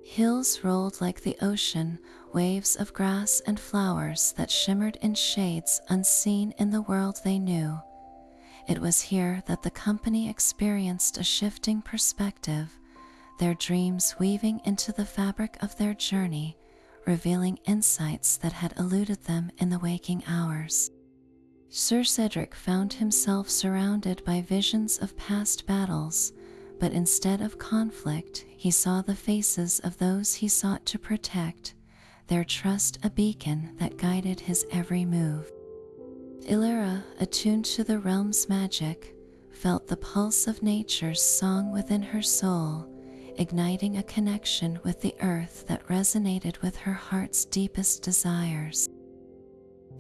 Hills rolled like the ocean, waves of grass and flowers that shimmered in shades unseen in the world they knew. It was here that the company experienced a shifting perspective, their dreams weaving into the fabric of their journey, revealing insights that had eluded them in the waking hours. Sir Cedric found himself surrounded by visions of past battles, but instead of conflict, he saw the faces of those he sought to protect, their trust a beacon that guided his every move. Illyra, attuned to the realm's magic, felt the pulse of nature's song within her soul, igniting a connection with the earth that resonated with her heart's deepest desires.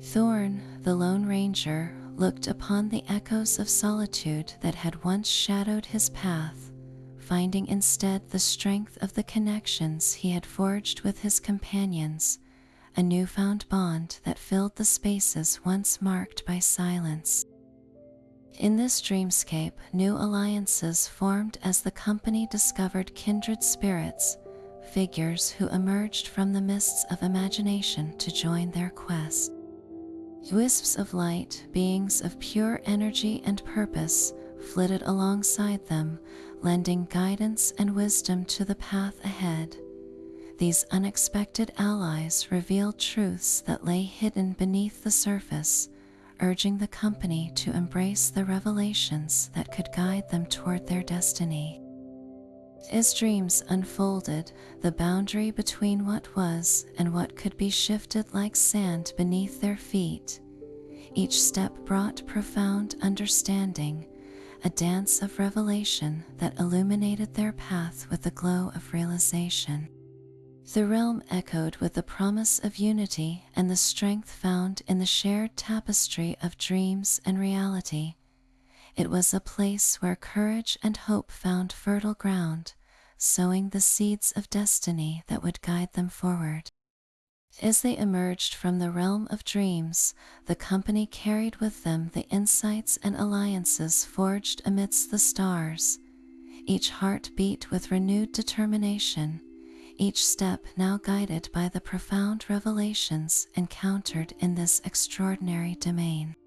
Thorn, the Lone Ranger, looked upon the echoes of solitude that had once shadowed his path, finding instead the strength of the connections he had forged with his companions, a newfound bond that filled the spaces once marked by silence. In this dreamscape, new alliances formed as the company discovered kindred spirits, figures who emerged from the mists of imagination to join their quest. Wisps of light, beings of pure energy and purpose, flitted alongside them, lending guidance and wisdom to the path ahead. These unexpected allies revealed truths that lay hidden beneath the surface, urging the company to embrace the revelations that could guide them toward their destiny. As dreams unfolded, the boundary between what was and what could be shifted like sand beneath their feet. Each step brought profound understanding, a dance of revelation that illuminated their path with the glow of realization. The realm echoed with the promise of unity and the strength found in the shared tapestry of dreams and reality. It was a place where courage and hope found fertile ground, sowing the seeds of destiny that would guide them forward. As they emerged from the realm of dreams, the company carried with them the insights and alliances forged amidst the stars. Each heart beat with renewed determination, each step now guided by the profound revelations encountered in this extraordinary domain.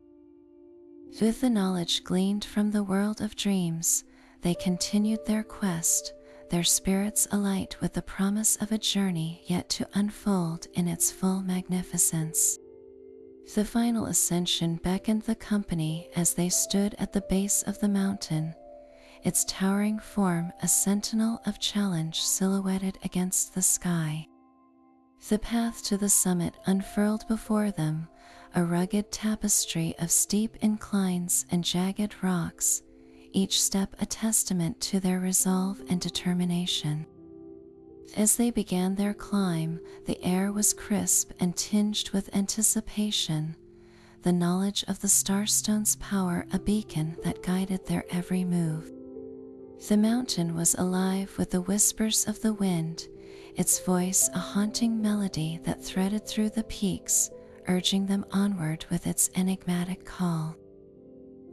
With the knowledge gleaned from the world of dreams, they continued their quest, their spirits alight with the promise of a journey yet to unfold in its full magnificence. The final ascension beckoned the company as they stood at the base of the mountain, its towering form a sentinel of challenge silhouetted against the sky. The path to the summit unfurled before them, a rugged tapestry of steep inclines and jagged rocks, each step a testament to their resolve and determination. As they began their climb, the air was crisp and tinged with anticipation, the knowledge of the Starstone's power a beacon that guided their every move. The mountain was alive with the whispers of the wind, its voice a haunting melody that threaded through the peaks, urging them onward with its enigmatic call.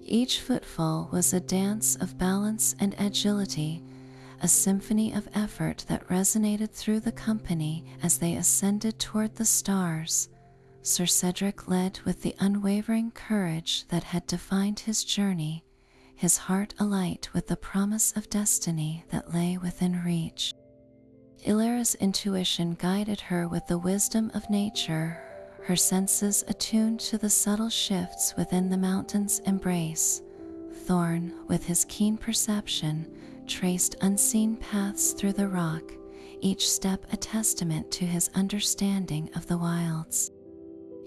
Each footfall was a dance of balance and agility, a symphony of effort that resonated through the company as they ascended toward the stars. Sir Cedric led with the unwavering courage that had defined his journey, his heart alight with the promise of destiny that lay within reach. Illyra's intuition guided her with the wisdom of nature, her senses attuned to the subtle shifts within the mountain's embrace. Thorn, with his keen perception, traced unseen paths through the rock, each step a testament to his understanding of the wilds.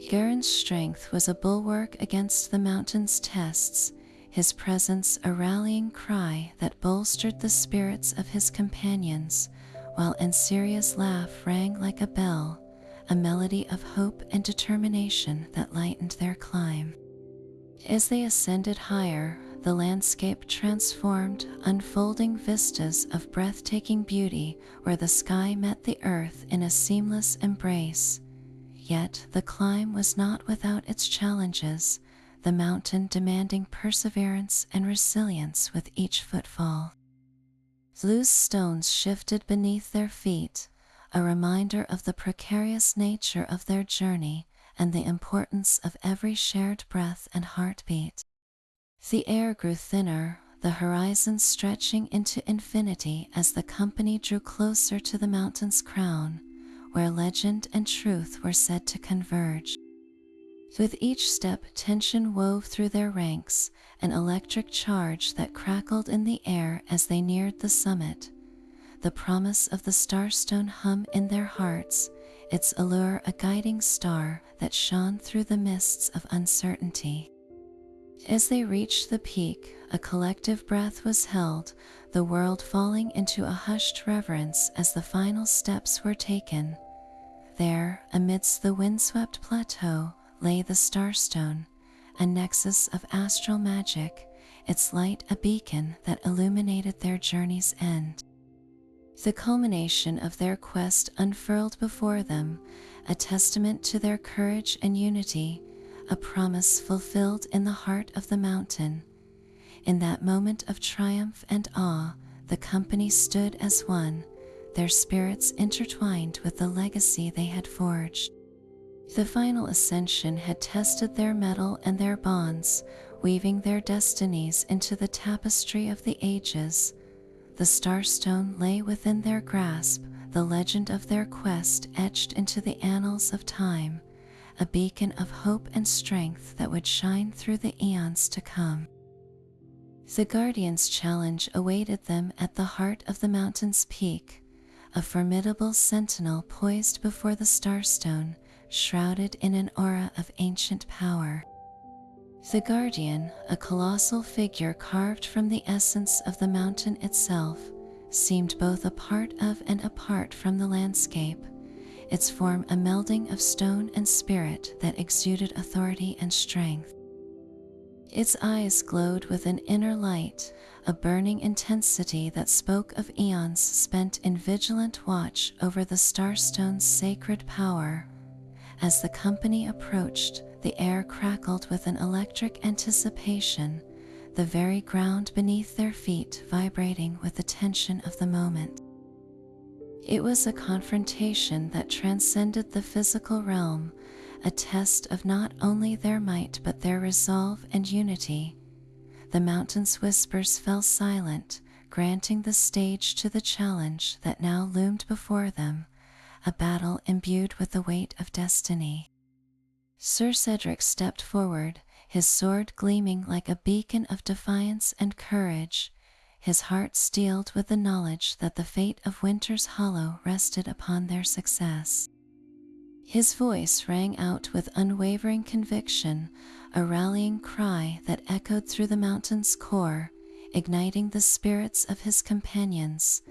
Garen's strength was a bulwark against the mountain's tests, his presence a rallying cry that bolstered the spirits of his companions, while Ansiria's laugh rang like a bell, a melody of hope and determination that lightened their climb. As they ascended higher, the landscape transformed, unfolding vistas of breathtaking beauty where the sky met the earth in a seamless embrace. Yet the climb was not without its challenges, the mountain demanding perseverance and resilience with each footfall. Loose stones shifted beneath their feet, a reminder of the precarious nature of their journey and the importance of every shared breath and heartbeat. The air grew thinner, the horizon stretching into infinity as the company drew closer to the mountain's crown, where legend and truth were said to converge. With each step, tension wove through their ranks, an electric charge that crackled in the air as they neared the summit. The promise of the Starstone hum in their hearts, its allure a guiding star that shone through the mists of uncertainty. As they reached the peak, a collective breath was held, the world falling into a hushed reverence as the final steps were taken. There, amidst the windswept plateau, lay the Starstone, a nexus of astral magic, its light a beacon that illuminated their journey's end. The culmination of their quest unfurled before them, a testament to their courage and unity, a promise fulfilled in the heart of the mountain. In that moment of triumph and awe, the company stood as one, their spirits intertwined with the legacy they had forged. The final ascension had tested their mettle and their bonds, weaving their destinies into the tapestry of the ages. The Starstone lay within their grasp, the legend of their quest etched into the annals of time, a beacon of hope and strength that would shine through the eons to come. The Guardian's challenge awaited them at the heart of the mountain's peak, a formidable sentinel poised before the Starstone, shrouded in an aura of ancient power. The Guardian, a colossal figure carved from the essence of the mountain itself, seemed both a part of and apart from the landscape, its form a melding of stone and spirit that exuded authority and strength. Its eyes glowed with an inner light, a burning intensity that spoke of eons spent in vigilant watch over the Starstone's sacred power. As the company approached, the air crackled with an electric anticipation, the very ground beneath their feet vibrating with the tension of the moment. It was a confrontation that transcended the physical realm, a test of not only their might but their resolve and unity. The mountain's whispers fell silent, granting the stage to the challenge that now loomed before them, a battle imbued with the weight of destiny. Sir Cedric stepped forward, his sword gleaming like a beacon of defiance and courage, his heart steeled with the knowledge that the fate of Wynter's Hollow rested upon their success. His voice rang out with unwavering conviction, a rallying cry that echoed through the mountain's core, igniting the spirits of his companions.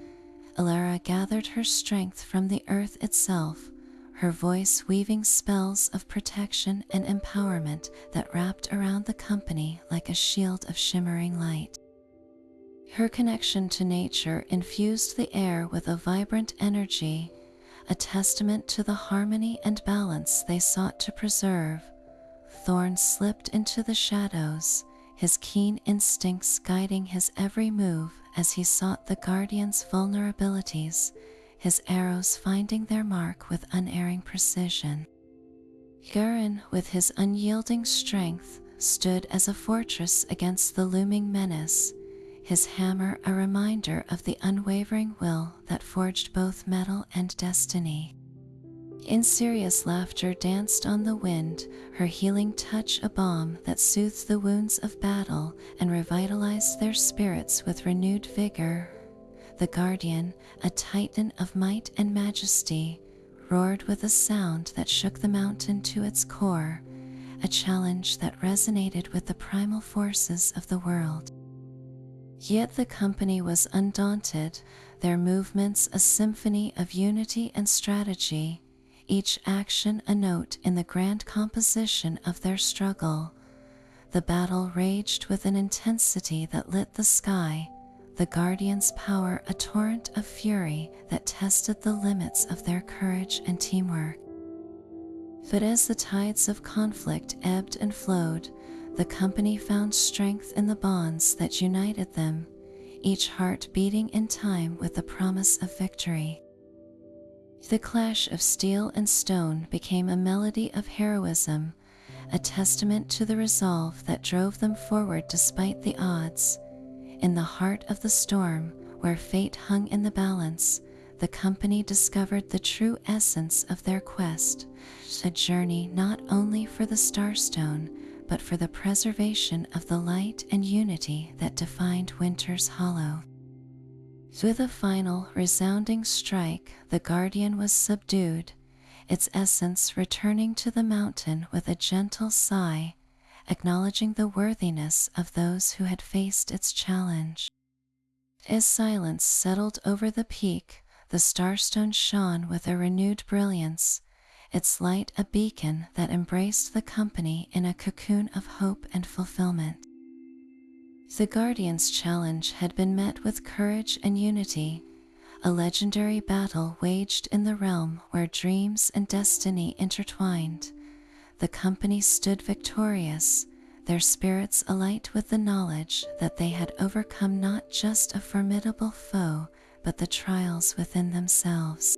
Alara gathered her strength from the earth itself, her voice weaving spells of protection and empowerment that wrapped around the company like a shield of shimmering light. Her connection to nature infused the air with a vibrant energy, a testament to the harmony and balance they sought to preserve. Thorn slipped into the shadows, his keen instincts guiding his every move as he sought the Guardian's vulnerabilities, his arrows finding their mark with unerring precision. Garen, with his unyielding strength, stood as a fortress against the looming menace, his hammer a reminder of the unwavering will that forged both metal and destiny. Inserious laughter danced on the wind, her healing touch a balm that soothed the wounds of battle and revitalized their spirits with renewed vigor. The Guardian, a titan of might and majesty, roared with a sound that shook the mountain to its core, a challenge that resonated with the primal forces of the world. Yet the company was undaunted, their movements a symphony of unity and strategy, each action a note in the grand composition of their struggle. The battle raged with an intensity that lit the sky, the Guardian's power a torrent of fury that tested the limits of their courage and teamwork. But as the tides of conflict ebbed and flowed, the company found strength in the bonds that united them, each heart beating in time with the promise of victory. The clash of steel and stone became a melody of heroism, a testament to the resolve that drove them forward despite the odds. In the heart of the storm, where fate hung in the balance, the company discovered the true essence of their quest, a journey not only for the Starstone, but for the preservation of the light and unity that defined Wynter's Hollow. With a final, resounding strike, the Guardian was subdued, its essence returning to the mountain with a gentle sigh, acknowledging the worthiness of those who had faced its challenge. As silence settled over the peak, the Starstone shone with a renewed brilliance, its light a beacon that embraced the company in a cocoon of hope and fulfillment. The Guardian's challenge had been met with courage and unity, a legendary battle waged in the realm where dreams and destiny intertwined. The company stood victorious, their spirits alight with the knowledge that they had overcome not just a formidable foe, but the trials within themselves.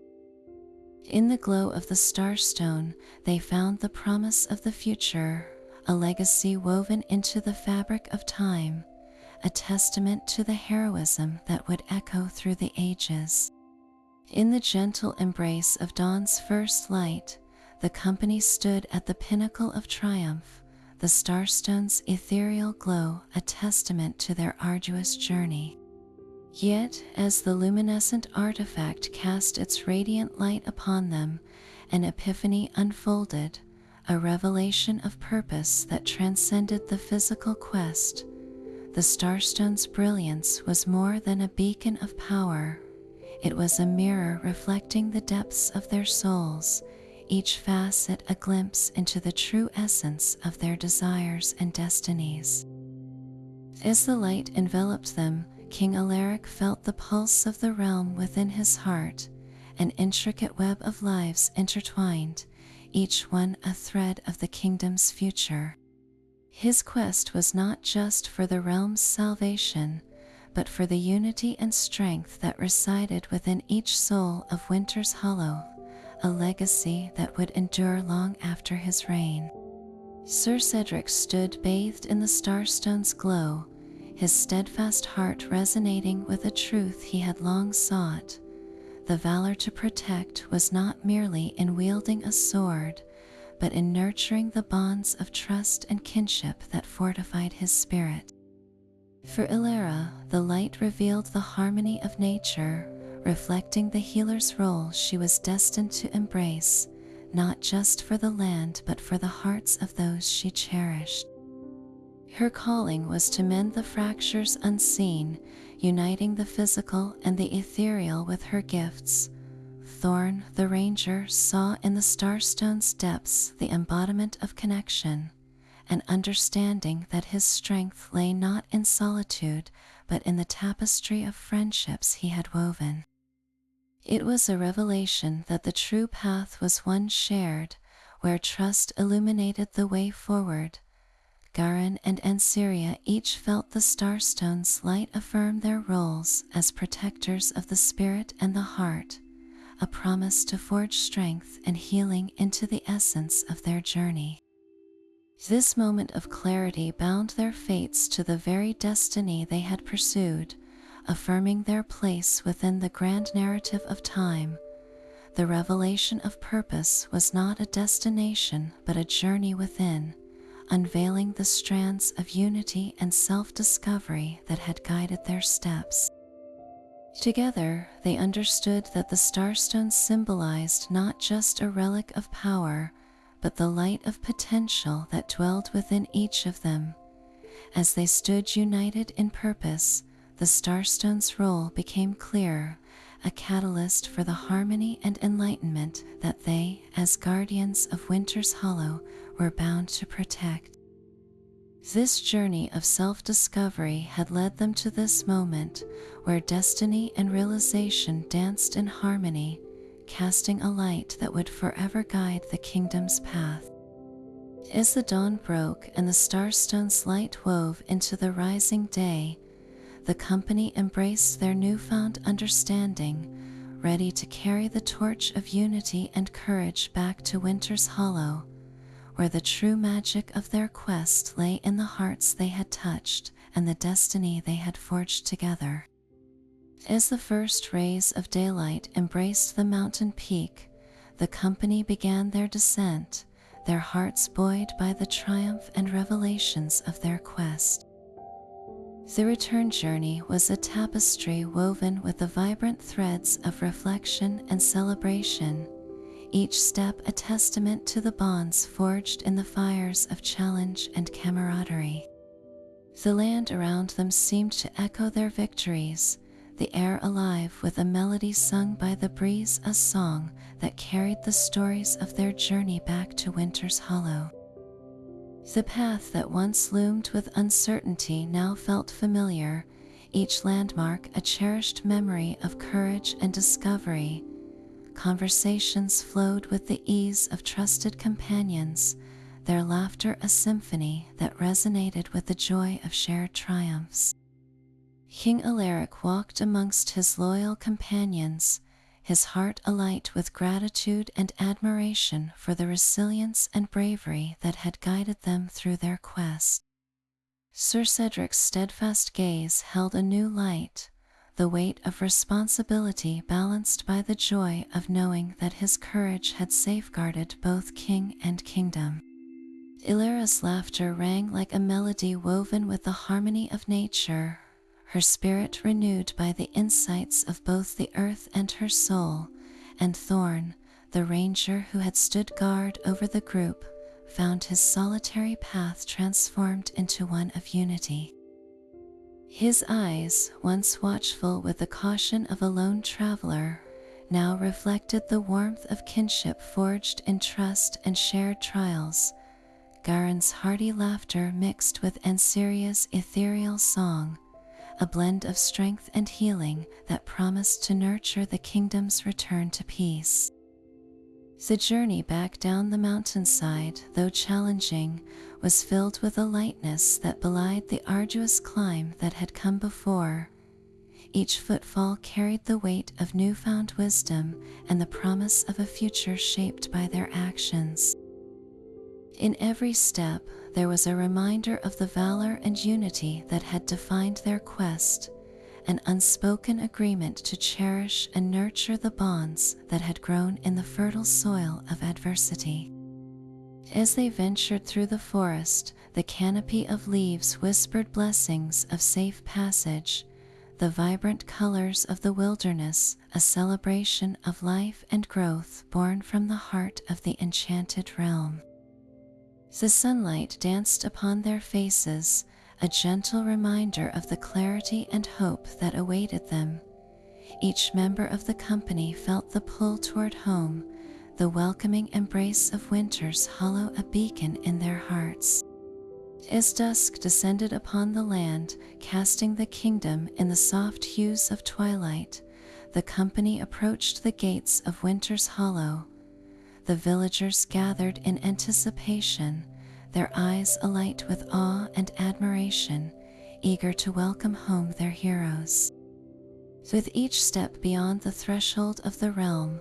In the glow of the Starstone, they found the promise of the future, a legacy woven into the fabric of time, a testament to the heroism that would echo through the ages. In the gentle embrace of dawn's first light, the company stood at the pinnacle of triumph, the Starstone's ethereal glow a testament to their arduous journey. Yet, as the luminescent artifact cast its radiant light upon them, an epiphany unfolded, a revelation of purpose that transcended the physical quest. The Starstone's brilliance was more than a beacon of power. It was a mirror reflecting the depths of their souls, each facet a glimpse into the true essence of their desires and destinies. As the light enveloped them, King Alaric felt the pulse of the realm within his heart, an intricate web of lives intertwined, each one a thread of the kingdom's future. His quest was not just for the realm's salvation, but for the unity and strength that resided within each soul of Wynter's Hollow, a legacy that would endure long after his reign. Sir Cedric stood bathed in the Starstone's glow, his steadfast heart resonating with a truth he had long sought. The valor to protect was not merely in wielding a sword, but in nurturing the bonds of trust and kinship that fortified his spirit. For Ilara, the light revealed the harmony of nature, reflecting the healer's role she was destined to embrace, not just for the land but for the hearts of those she cherished. Her calling was to mend the fractures unseen, uniting the physical and the ethereal with her gifts. Thorn, the ranger, saw in the Starstone's depths the embodiment of connection, an understanding that his strength lay not in solitude, but in the tapestry of friendships he had woven. It was a revelation that the true path was one shared, where trust illuminated the way forward. Garin and Anseria each felt the Starstone's light affirm their roles as protectors of the spirit and the heart, a promise to forge strength and healing into the essence of their journey. This moment of clarity bound their fates to the very destiny they had pursued, affirming their place within the grand narrative of time. The revelation of purpose was not a destination but a journey within, unveiling the strands of unity and self-discovery that had guided their steps. Together, they understood that the Starstone symbolized not just a relic of power, but the light of potential that dwelled within each of them. As they stood united in purpose, the Starstone's role became clear, a catalyst for the harmony and enlightenment that they, as guardians of Wynter's Hollow, were bound to protect. This journey of self-discovery had led them to this moment where destiny and realization danced in harmony, casting a light that would forever guide the kingdom's path. As the dawn broke and the Starstone's light wove into the rising day, the company embraced their newfound understanding, ready to carry the torch of unity and courage back to Wynter's Hollow, where the true magic of their quest lay in the hearts they had touched and the destiny they had forged together. As the first rays of daylight embraced the mountain peak, the company began their descent, their hearts buoyed by the triumph and revelations of their quest. The return journey was a tapestry woven with the vibrant threads of reflection and celebration, each step a testament to the bonds forged in the fires of challenge and camaraderie. The land around them seemed to echo their victories, the air alive with a melody sung by the breeze, a song that carried the stories of their journey back to Wynter's Hollow. The path that once loomed with uncertainty now felt familiar, each landmark a cherished memory of courage and discovery. Conversations flowed with the ease of trusted companions, their laughter a symphony that resonated with the joy of shared triumphs. King Alaric walked amongst his loyal companions, his heart alight with gratitude and admiration for the resilience and bravery that had guided them through their quest. Sir Cedric's steadfast gaze held a new light, the weight of responsibility balanced by the joy of knowing that his courage had safeguarded both king and kingdom. Illyra's laughter rang like a melody woven with the harmony of nature, her spirit renewed by the insights of both the earth and her soul, and Thorn, the ranger who had stood guard over the group, found his solitary path transformed into one of unity. His eyes, once watchful with the caution of a lone traveler, now reflected the warmth of kinship forged in trust and shared trials. Garen's hearty laughter mixed with Ansiria's ethereal song, a blend of strength and healing that promised to nurture the kingdom's return to peace. The journey back down the mountainside, though challenging, was filled with a lightness that belied the arduous climb that had come before. Each footfall carried the weight of newfound wisdom and the promise of a future shaped by their actions. In every step, there was a reminder of the valor and unity that had defined their quest, an unspoken agreement to cherish and nurture the bonds that had grown in the fertile soil of adversity. As they ventured through the forest, the canopy of leaves whispered blessings of safe passage, the vibrant colors of the wilderness a celebration of life and growth born from the heart of the enchanted realm. The sunlight danced upon their faces, a gentle reminder of the clarity and hope that awaited them. Each member of the company felt the pull toward home, the welcoming embrace of Wynter's Hollow a beacon in their hearts. As dusk descended upon the land, casting the kingdom in the soft hues of twilight, the company approached the gates of Wynter's Hollow. The villagers gathered in anticipation, their eyes alight with awe and admiration, eager to welcome home their heroes. With each step beyond the threshold of the realm,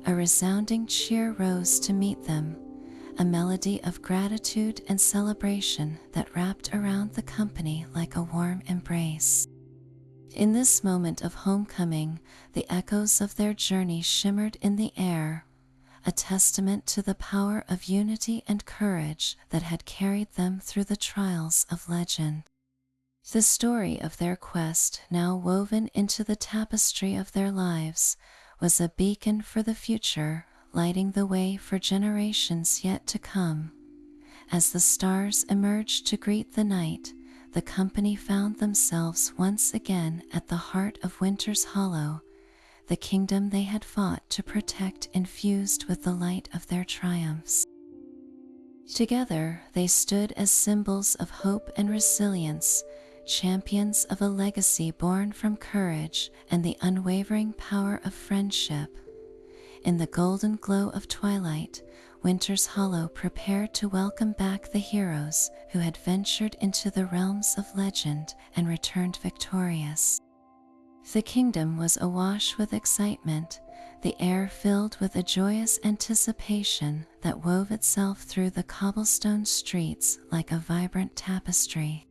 a resounding cheer rose to meet them, a melody of gratitude and celebration that wrapped around the company like a warm embrace. In this moment of homecoming, the echoes of their journey shimmered in the air, a testament to the power of unity and courage that had carried them through the trials of legend. The story of their quest, now woven into the tapestry of their lives, was a beacon for the future, lighting the way for generations yet to come. As the stars emerged to greet the night, the company found themselves once again at the heart of Wynter's Hollow, the kingdom they had fought to protect infused with the light of their triumphs. Together, they stood as symbols of hope and resilience, champions of a legacy born from courage and the unwavering power of friendship. In the golden glow of twilight, Wynter's Hollow prepared to welcome back the heroes who had ventured into the realms of legend and returned victorious. The kingdom was awash with excitement, the air filled with a joyous anticipation that wove itself through the cobblestone streets like a vibrant tapestry.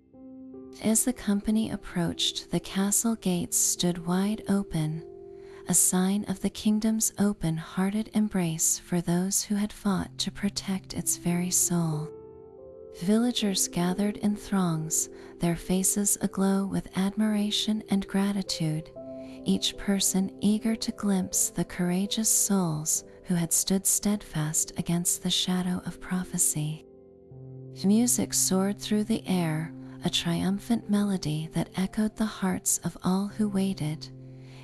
As the company approached, the castle gates stood wide open, a sign of the kingdom's open-hearted embrace for those who had fought to protect its very soul. Villagers gathered in throngs, their faces aglow with admiration and gratitude, each person eager to glimpse the courageous souls who had stood steadfast against the shadow of prophecy. Music soared through the air, a triumphant melody that echoed the hearts of all who waited,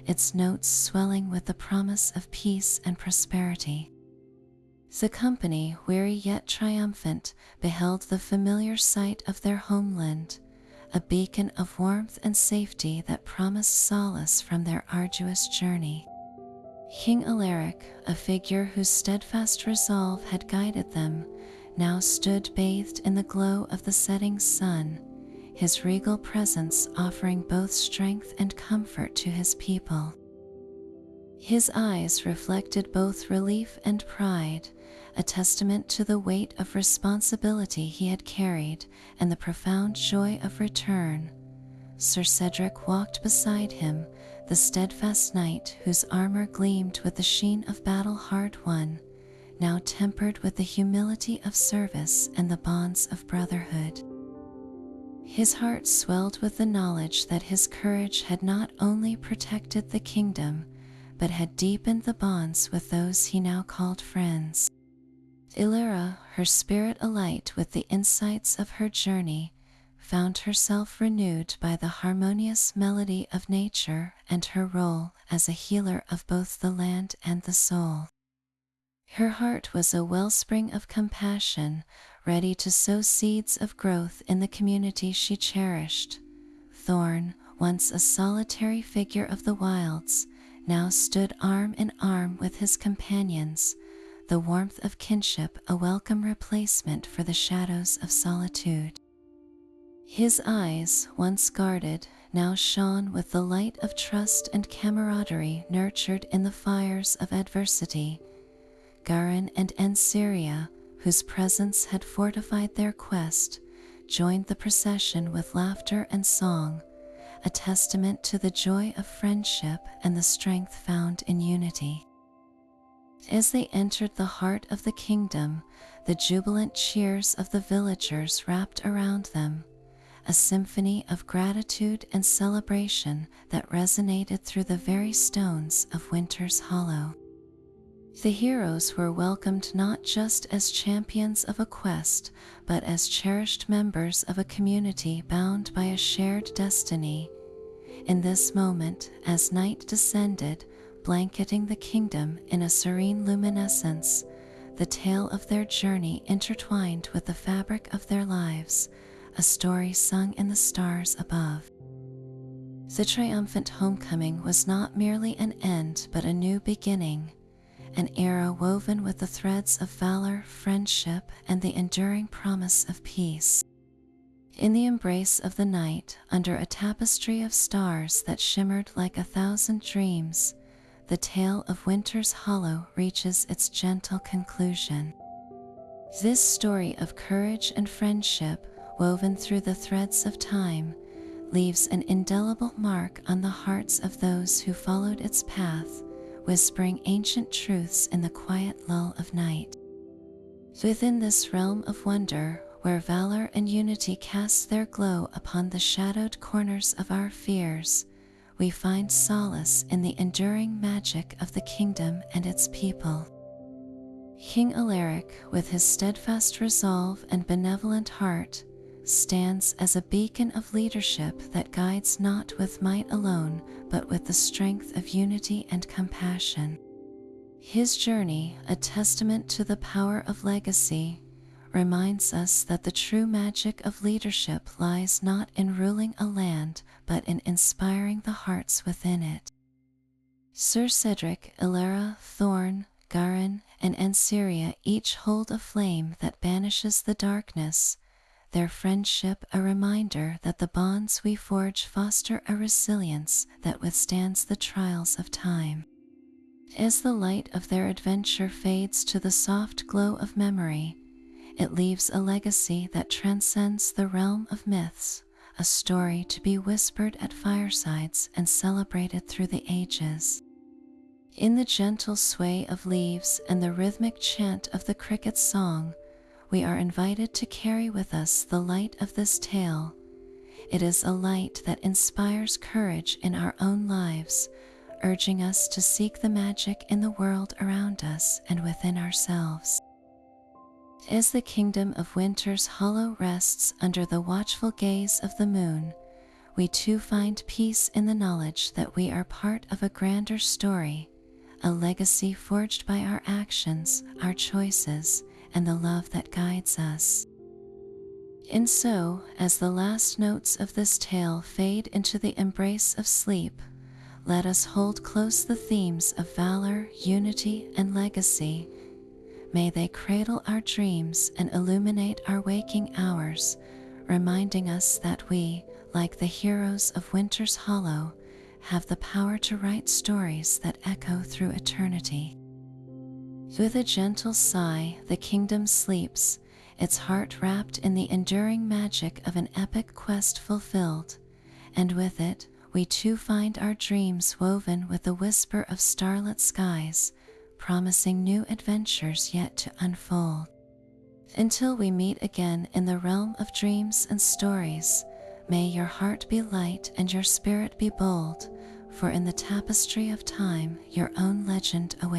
its notes swelling with the promise of peace and prosperity. The company, weary yet triumphant, beheld the familiar sight of their homeland, a beacon of warmth and safety that promised solace from their arduous journey. King Alaric, a figure whose steadfast resolve had guided them, now stood bathed in the glow of the setting sun, his regal presence offering both strength and comfort to his people. His eyes reflected both relief and pride, a testament to the weight of responsibility he had carried and the profound joy of return. Sir Cedric walked beside him, the steadfast knight whose armor gleamed with the sheen of battle hard won, now tempered with the humility of service and the bonds of brotherhood. His heart swelled with the knowledge that his courage had not only protected the kingdom, but had deepened the bonds with those he now called friends. Ilara, her spirit alight with the insights of her journey, found herself renewed by the harmonious melody of nature and her role as a healer of both the land and the soul. Her heart was a wellspring of compassion, ready to sow seeds of growth in the community she cherished. Thorn, once a solitary figure of the wilds, now stood arm in arm with his companions, the warmth of kinship a welcome replacement for the shadows of solitude. His eyes, once guarded, now shone with the light of trust and camaraderie nurtured in the fires of adversity. Garin and Anseria, whose presence had fortified their quest, joined the procession with laughter and song, a testament to the joy of friendship and the strength found in unity. As they entered the heart of the kingdom, the jubilant cheers of the villagers wrapped around them, a symphony of gratitude and celebration that resonated through the very stones of Wynter's Hollow. The heroes were welcomed not just as champions of a quest, but as cherished members of a community bound by a shared destiny. In this moment, as night descended, blanketing the kingdom in a serene luminescence, the tale of their journey intertwined with the fabric of their lives, a story sung in the stars above. The triumphant homecoming was not merely an end but a new beginning, an era woven with the threads of valor, friendship, and the enduring promise of peace. In the embrace of the night, under a tapestry of stars that shimmered like 1,000 dreams, the tale of Wynter's Hollow reaches its gentle conclusion. This story of courage and friendship, woven through the threads of time, leaves an indelible mark on the hearts of those who followed its path, whispering ancient truths in the quiet lull of night. Within this realm of wonder, where valor and unity cast their glow upon the shadowed corners of our fears, we find solace in the enduring magic of the kingdom and its people. King Alaric, with his steadfast resolve and benevolent heart, stands as a beacon of leadership that guides not with might alone, but with the strength of unity and compassion. His journey, a testament to the power of legacy, reminds us that the true magic of leadership lies not in ruling a land, but in inspiring the hearts within it. Sir Cedric, Ilara, Thorn, Garin, and Anseria each hold a flame that banishes the darkness, their friendship a reminder that the bonds we forge foster a resilience that withstands the trials of time. As the light of their adventure fades to the soft glow of memory, it leaves a legacy that transcends the realm of myths, a story to be whispered at firesides and celebrated through the ages. In the gentle sway of leaves and the rhythmic chant of the cricket's song, we are invited to carry with us the light of this tale. It is a light that inspires courage in our own lives, urging us to seek the magic in the world around us and within ourselves. As the kingdom of Wynter's hollow rests under the watchful gaze of the moon, we too find peace in the knowledge that we are part of a grander story, a legacy forged by our actions, our choices, and the love that guides us. And so, as the last notes of this tale fade into the embrace of sleep, let us hold close the themes of valor, unity, and legacy. May they cradle our dreams and illuminate our waking hours, reminding us that we, like the heroes of Wynter's Hollow, have the power to write stories that echo through eternity. With a gentle sigh, the kingdom sleeps, its heart wrapped in the enduring magic of an epic quest fulfilled, and with it, we too find our dreams woven with the whisper of starlit skies, promising new adventures yet to unfold. Until we meet again in the realm of dreams and stories, may your heart be light and your spirit be bold, for in the tapestry of time your own legend awaits.